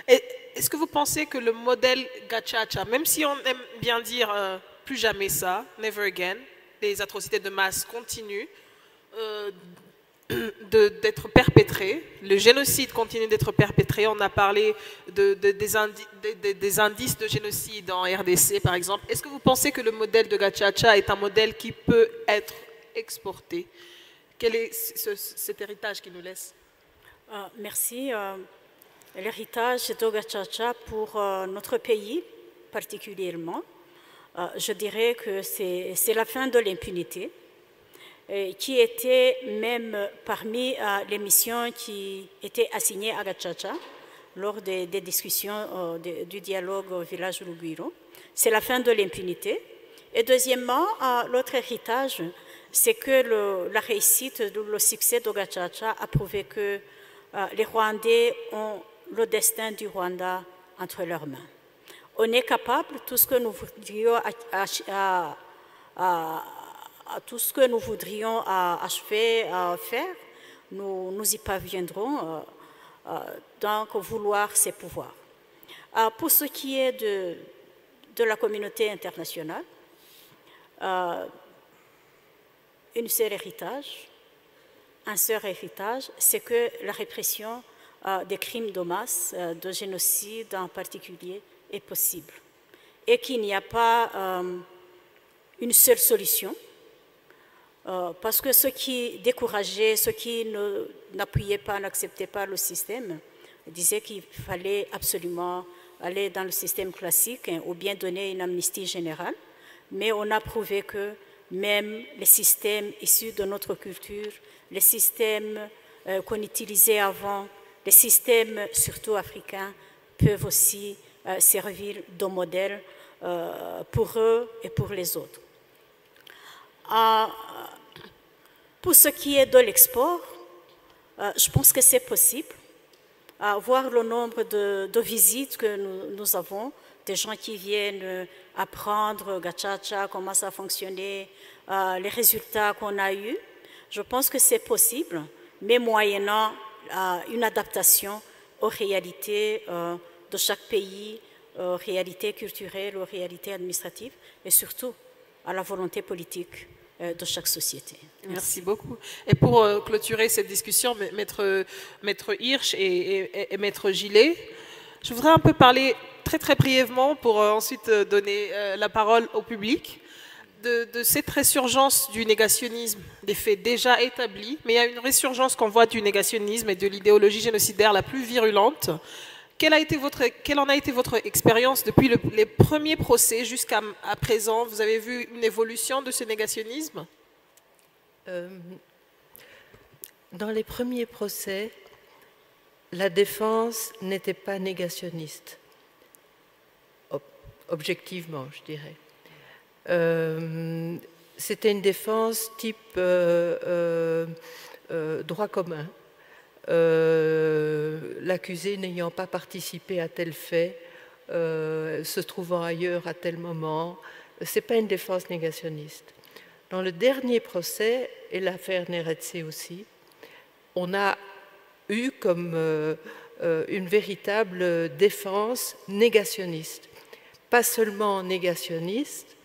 Est-ce que vous pensez que le modèle Gacaca, même si on aime bien dire plus jamais ça, never again, les atrocités de masse continuent d'être perpétrés, le génocide continue d'être perpétré. On a parlé des indices de génocide en RDC, par exemple. Est-ce que vous pensez que le modèle de Gacaca est un modèle qui peut être exporté? Quel est cet héritage qu'il nous laisse? Merci. L'héritage de Gacaca pour notre pays particulièrement, je dirais que c'est la fin de l'impunité, qui était même parmi les missions qui étaient assignées à Gacaca lors des discussions du dialogue au village Lugwiro. C'est la fin de l'impunité. Et deuxièmement, l'autre héritage, c'est que la réussite, le succès de Gacaca a prouvé que les Rwandais ont le destin du Rwanda entre leurs mains. On est capable, tout ce que nous voudrions achever à faire, nous y parviendrons, donc vouloir ses pouvoirs. Pour ce qui est de la communauté internationale, un seul héritage, c'est que la répression des crimes de masse, de génocide en particulier, est possible. Et qu'il n'y a pas une seule solution. Parce que ceux qui décourageaient, ceux qui n'appuyaient pas, n'acceptaient pas le système, disaient qu'il fallait absolument aller dans le système classique ou bien donner une amnistie générale. Mais on a prouvé que même les systèmes issus de notre culture, les systèmes qu'on utilisait avant, les systèmes surtout africains, peuvent aussi servir de modèle pour eux et pour les autres. Pour ce qui est de l'export, je pense que c'est possible. Voir le nombre de visites que nous avons, des gens qui viennent apprendre Gacaca, comment ça fonctionnait, les résultats qu'on a eus, je pense que c'est possible, mais moyennant une adaptation aux réalités de chaque pays, aux réalités culturelles, aux réalités administratives et surtout à la volonté politique de chaque société. Merci beaucoup. Et pour clôturer cette discussion, Maître Hirsch et Maître Gillet, je voudrais un peu parler très brièvement pour ensuite donner la parole au public de cette résurgence du négationnisme, des faits déjà établis, mais il y a une résurgence qu'on voit du négationnisme et de l'idéologie génocidaire la plus virulente quelle en a été votre expérience depuis les premiers procès jusqu'à présent? Vous avez vu une évolution de ce négationnisme? Dans les premiers procès, la défense n'était pas négationniste, objectivement, je dirais. C'était une défense type droit commun. L'accusé n'ayant pas participé à tel fait, se trouvant ailleurs à tel moment, ce n'est pas une défense négationniste. Dans le dernier procès, et l'affaire Neretse aussi, on a eu comme une véritable défense négationniste. Pas seulement négationniste,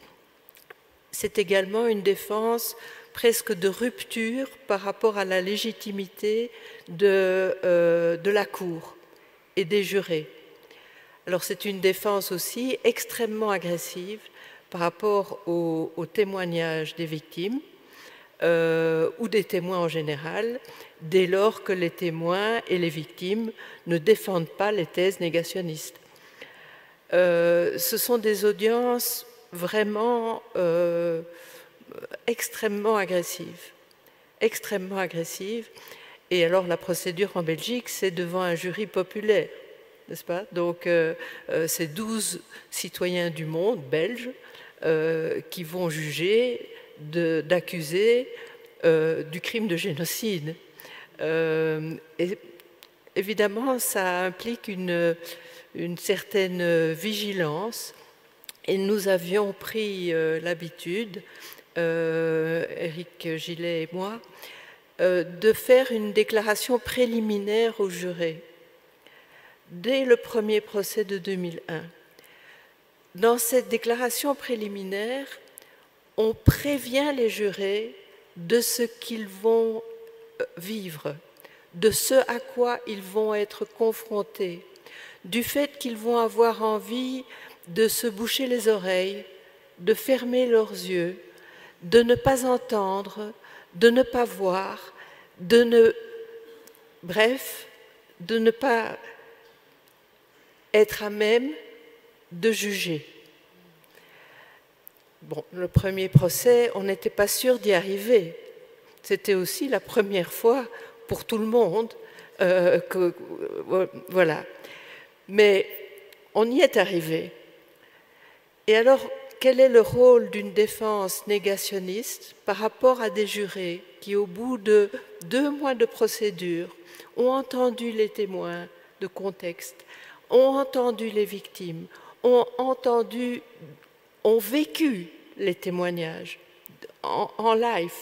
c'est également une défense presque de rupture par rapport à la légitimité de la Cour et des jurés. Alors c'est une défense aussi extrêmement agressive par rapport aux témoignages des victimes ou des témoins en général, dès lors que les témoins et les victimes ne défendent pas les thèses négationnistes. Ce sont des audiences vraiment extrêmement agressives. Extrêmement agressives. Et alors la procédure en Belgique, c'est devant un jury populaire, n'est-ce pas? Donc c'est 12 citoyens du monde, belges, qui vont juger d'accuser du crime de génocide. Et évidemment, ça implique une certaine vigilance. Et nous avions pris l'habitude, Éric Gillet et moi, de faire une déclaration préliminaire aux jurés dès le premier procès de 2001. Dans cette déclaration préliminaire, on prévient les jurés de ce qu'ils vont vivre, de ce à quoi ils vont être confrontés, du fait qu'ils vont avoir envie de se boucher les oreilles, de fermer leurs yeux, de ne pas entendre, de ne pas voir, bref, de ne pas être à même de juger. Bon, le premier procès, on n'était pas sûr d'y arriver. C'était aussi la première fois pour tout le monde voilà. Mais on y est arrivé. Et alors, quel est le rôle d'une défense négationniste par rapport à des jurés qui, au bout de 2 mois de procédure, ont entendu les témoins de contexte, ont entendu les victimes, ont vécu les témoignages en live.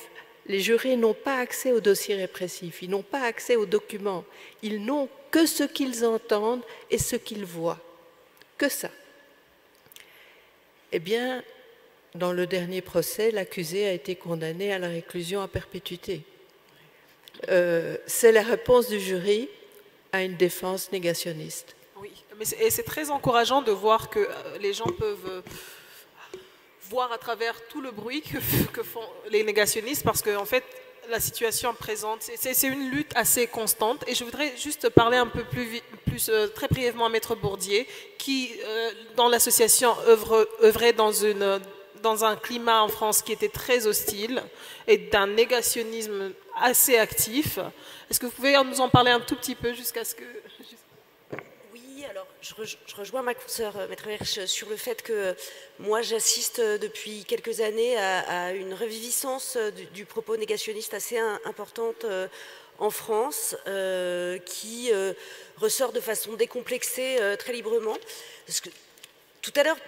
Les jurés n'ont pas accès au dossier répressif, ils n'ont pas accès aux documents, ils n'ont que ce qu'ils entendent et ce qu'ils voient, que ça. Eh bien, dans le dernier procès, l'accusé a été condamné à la réclusion à perpétuité. C'est la réponse du jury à une défense négationniste. Oui, et c'est très encourageant de voir que les gens peuvent voir à travers tout le bruit que font les négationnistes, parce qu'en fait, la situation présente, c'est une lutte assez constante. Et je voudrais juste parler un peu plus très brièvement à Maître Bourdier, qui, dans l'association, œuvrait dans un climat en France qui était très hostile et d'un négationnisme assez actif. Est-ce que vous pouvez nous en parler un tout petit peu jusqu'à ce que... Oui, alors je rejoins ma consoeur Maître Hirsch sur le fait que moi j'assiste depuis quelques années à une reviviscence du propos négationniste assez importante en France, qui ressort de façon décomplexée très librement. Parce que, tout à l'heure,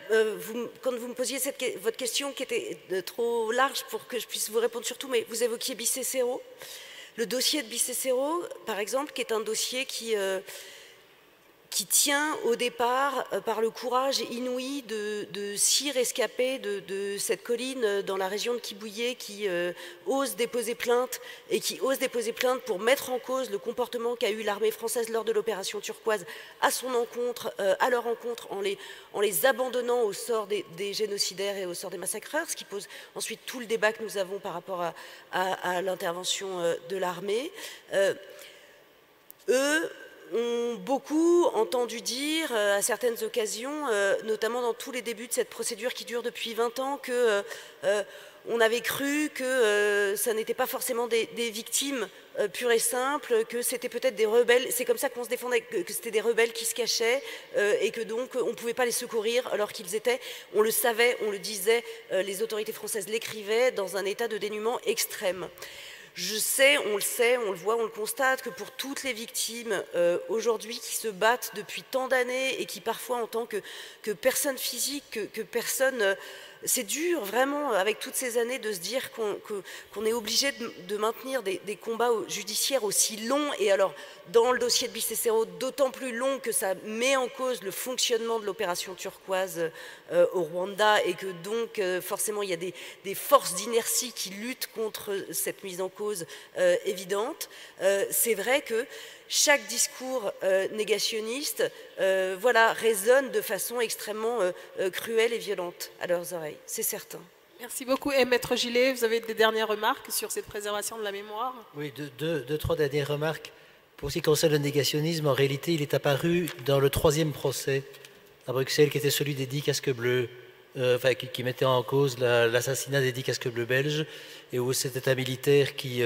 quand vous me posiez votre question qui était trop large pour que je puisse vous répondre sur tout, mais vous évoquiez Bicécero. Le dossier de Bicécero, par exemple, qui est un dossier qui tient au départ par le courage inouï de 6 rescapés de cette colline dans la région de Kibouye qui osent déposer plainte et qui osent déposer plainte pour mettre en cause le comportement qu'a eu l'armée française lors de l'opération Turquoise à leur encontre en les abandonnant au sort des génocidaires et au sort des massacreurs, ce qui pose ensuite tout le débat que nous avons par rapport à l'intervention de l'armée. Eux ont beaucoup entendu dire à certaines occasions, notamment dans tous les débuts de cette procédure qui dure depuis 20 ans, que on avait cru que ça n'était pas forcément des victimes pures et simples, que c'était peut-être des rebelles, c'est comme ça qu'on se défendait, que c'était des rebelles qui se cachaient et que donc on ne pouvait pas les secourir alors qu'ils étaient, on le savait, on le disait, les autorités françaises l'écrivaient, dans un état de dénuement extrême. Je sais, on le voit, on le constate, que pour toutes les victimes aujourd'hui qui se battent depuis tant d'années et qui parfois en tant que personne physique, que personne... c'est dur vraiment avec toutes ces années de se dire qu'on est obligé de maintenir des combats judiciaires aussi longs, et alors dans le dossier de Bisesero d'autant plus long que ça met en cause le fonctionnement de l'opération turquoise au Rwanda, et que donc forcément il y a des forces d'inertie qui luttent contre cette mise en cause évidente. C'est vrai que chaque discours négationniste voilà, résonne de façon extrêmement cruelle et violente à leurs oreilles, c'est certain. Merci beaucoup. Et Maître Gillet, vous avez des dernières remarques sur cette préservation de la mémoire? Oui, deux, trois dernières remarques. Pour ce qui concerne le négationnisme, en réalité, il est apparu dans le 3e procès à Bruxelles, qui était celui des 10 casques bleus, qui mettait en cause l'assassinat des 10 casques bleus belges, et où c'était un militaire qui...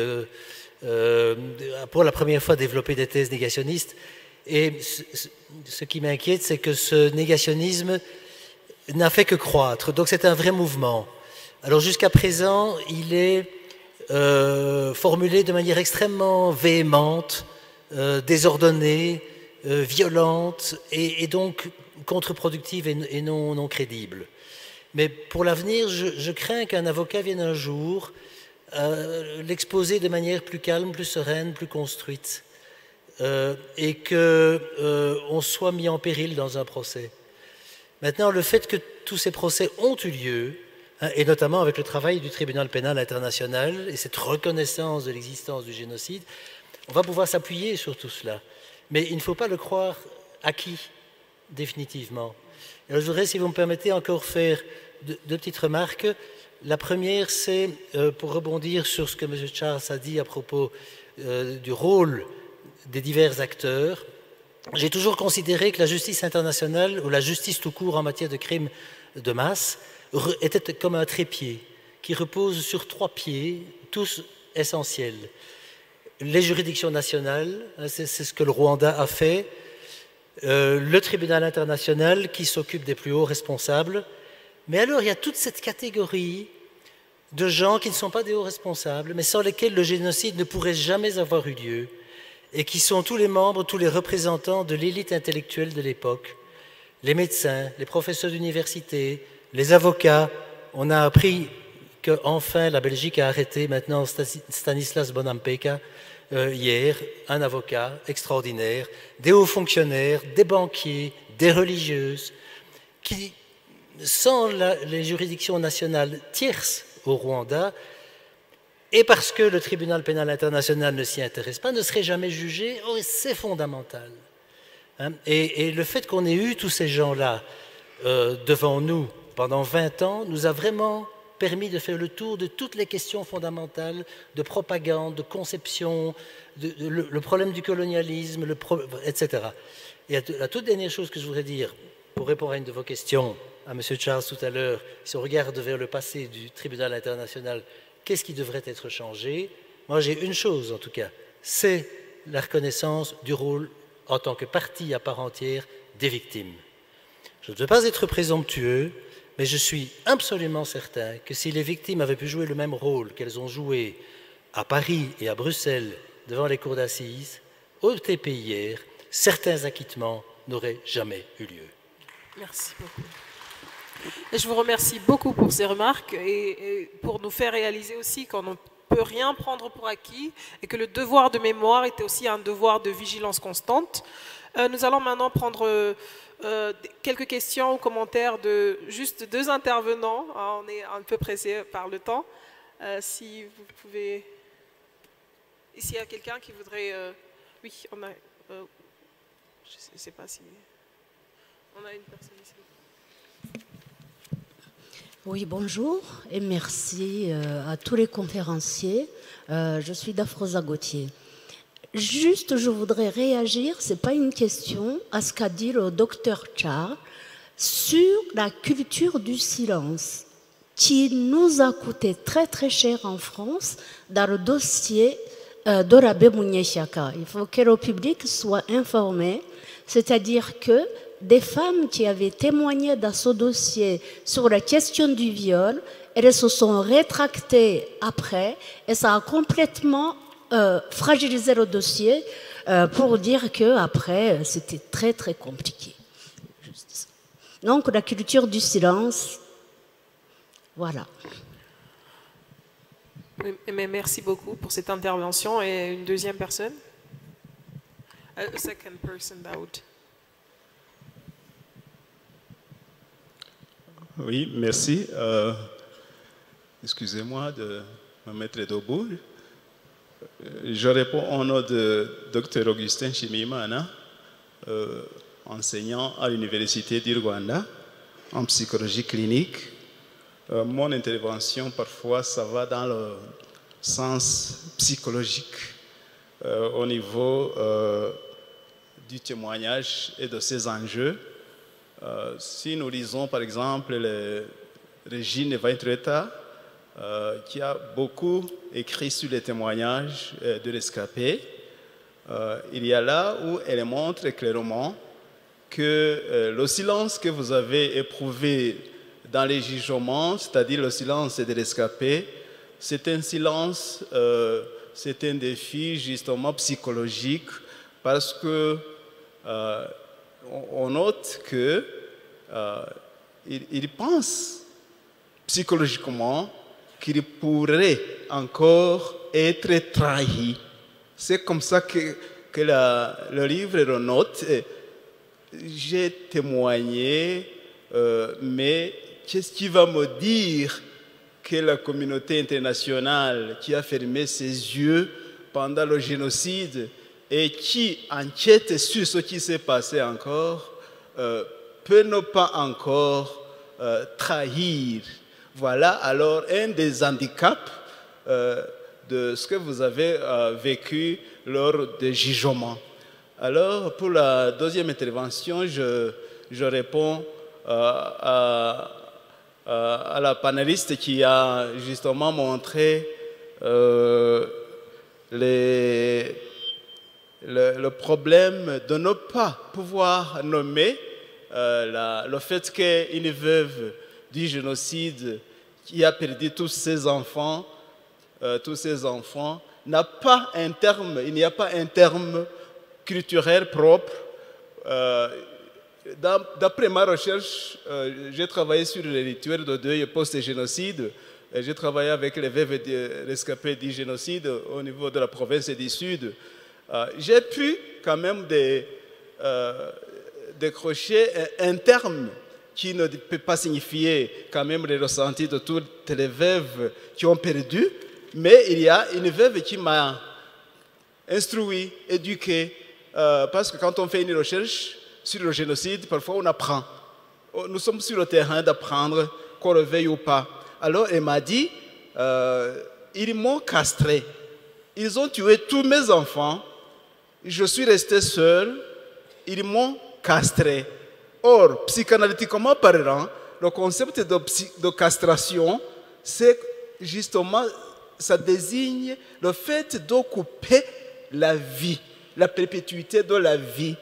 pour la première fois développer des thèses négationnistes. Et ce qui m'inquiète, c'est que ce négationnisme n'a fait que croître. Donc c'est un vrai mouvement. Alors jusqu'à présent, il est formulé de manière extrêmement véhémente, désordonnée, violente et donc contre-productive et non crédible. Mais pour l'avenir, je crains qu'un avocat vienne un jour l'exposer de manière plus calme, plus sereine, plus construite, et qu'on soit mis en péril dans un procès. Maintenant, le fait que tous ces procès ont eu lieu, et notamment avec le travail du tribunal pénal international et cette reconnaissance de l'existence du génocide, on va pouvoir s'appuyer sur tout cela. Mais il ne faut pas le croire acquis, définitivement. Alors, je voudrais, si vous me permettez, encore faire deux petites remarques. La première, c'est pour rebondir sur ce que M. Charles a dit à propos du rôle des divers acteurs. J'ai toujours considéré que la justice internationale, ou la justice tout court en matière de crimes de masse, était comme un trépied qui repose sur 3 pieds, tous essentiels. Les juridictions nationales, c'est ce que le Rwanda a fait, le tribunal international qui s'occupe des plus hauts responsables. Mais alors, il y a toute cette catégorie de gens qui ne sont pas des hauts responsables, mais sans lesquels le génocide ne pourrait jamais avoir eu lieu, et qui sont tous les membres, tous les représentants de l'élite intellectuelle de l'époque, les médecins, les professeurs d'université, les avocats. On a appris qu'enfin la Belgique a arrêté maintenant Stanislas Bonampeka hier, un avocat extraordinaire, des hauts fonctionnaires, des banquiers, des religieuses, qui, sans les juridictions nationales tierces au Rwanda, et parce que le tribunal pénal international ne s'y intéresse pas, ne serait jamais jugé. Oh, c'est fondamental. Et le fait qu'on ait eu tous ces gens-là devant nous pendant 20 ans nous a vraiment permis de faire le tour de toutes les questions fondamentales de propagande, de conception, le problème du colonialisme, etc. Et la toute dernière chose que je voudrais dire, pour répondre à une de vos questions, à M. Charles tout à l'heure, si on regarde vers le passé du tribunal international, qu'est-ce qui devrait être changé? Moi, j'ai une chose en tout cas, c'est la reconnaissance du rôle en tant que partie à part entière des victimes. Je ne veux pas être présomptueux, mais je suis absolument certain que si les victimes avaient pu jouer le même rôle qu'elles ont joué à Paris et à Bruxelles devant les cours d'assises, au TP hier, certains acquittements n'auraient jamais eu lieu. Merci beaucoup. Et je vous remercie beaucoup pour ces remarques et pour nous faire réaliser aussi qu'on ne peut rien prendre pour acquis et que le devoir de mémoire était aussi un devoir de vigilance constante. Nous allons maintenant prendre quelques questions ou commentaires de juste 2 intervenants. On est un peu pressé par le temps. Si vous pouvez... Ici, il y a quelqu'un qui voudrait... Oui, on a... je ne sais pas si... On a une personne ici. Oui, bonjour et merci à tous les conférenciers. Je suis Dafrosa Gauthier. Juste, je voudrais réagir, ce n'est pas une question, à ce qu'a dit le docteur Charles sur la culture du silence, qui nous a coûté très très cher en France dans le dossier d'Orabe Munyeshaka. Il faut que le public soit informé, c'est-à-dire que des femmes qui avaient témoigné dans ce dossier sur la question du viol, elles se sont rétractées après et ça a complètement fragilisé le dossier pour dire qu'après c'était très très compliqué. Donc la culture du silence, voilà. Mais merci beaucoup pour cette intervention. Et une deuxième personne? A second person that would... Oui, merci. Excusez-moi de me mettre debout. Je réponds au nom de Dr Augustin Chimimana, enseignant à l'Université du Rwanda en psychologie clinique. Mon intervention, parfois, ça va dans le sens psychologique au niveau du témoignage et de ses enjeux. Si nous lisons, par exemple, Régine Weintreta, qui a beaucoup écrit sur les témoignages de rescapés, il y a là où elle montre clairement que le silence que vous avez éprouvé dans les jugements, c'est-à-dire le silence des rescapés, c'est un silence, c'est un défi justement psychologique parce que on note que il pense psychologiquement qu'il pourrait encore être trahi. C'est comme ça que le livre le note. J'ai témoigné, mais qu'est-ce qui va me dire que la communauté internationale qui a fermé ses yeux pendant le génocide et qui enquête sur ce qui s'est passé encore peut ne pas encore trahir? Voilà alors un des handicaps de ce que vous avez vécu lors des jugements. Alors, pour la deuxième intervention, je réponds à la panéliste qui a justement montré le problème de ne pas pouvoir nommer le fait qu'une veuve du génocide qui a perdu tous ses enfants n'a pas un terme, il n'y a pas un terme culturel propre. D'après ma recherche, j'ai travaillé sur les rituels de deuil post-génocide. J'ai travaillé avec les veuves rescapés du génocide au niveau de la province du Sud. J'ai pu quand même décrocher un terme qui ne peut pas signifier quand même les ressentis de toutes les veuves qui ont perdu, mais il y a une veuve qui m'a instruit, éduqué, parce que quand on fait une recherche sur le génocide, parfois on apprend. Nous sommes sur le terrain d'apprendre, qu'on le veuille ou pas. Alors elle m'a dit, ils m'ont castré, ils ont tué tous mes enfants, je suis resté seul, ils m'ont castré. Or, psychanalytiquement parlant, le concept de castration, c'est justement, ça désigne le fait de couper la vie, la perpétuité de la vie.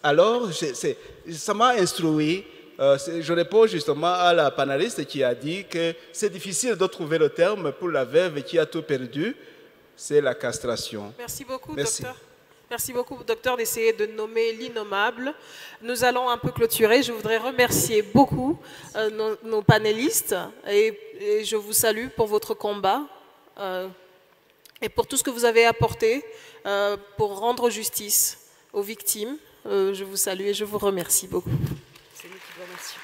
Alors, ça m'a instruit. Je réponds justement à la panéliste qui a dit que c'est difficile de trouver le terme pour la veuve qui a tout perdu, c'est la castration. Merci beaucoup, Merci. docteur. Merci beaucoup, docteur, d'essayer de nommer l'innommable. Nous allons un peu clôturer. Je voudrais remercier beaucoup nos panélistes et je vous salue pour votre combat et pour tout ce que vous avez apporté pour rendre justice aux victimes. Je vous salue et je vous remercie beaucoup. C'est nous qui vous remercions.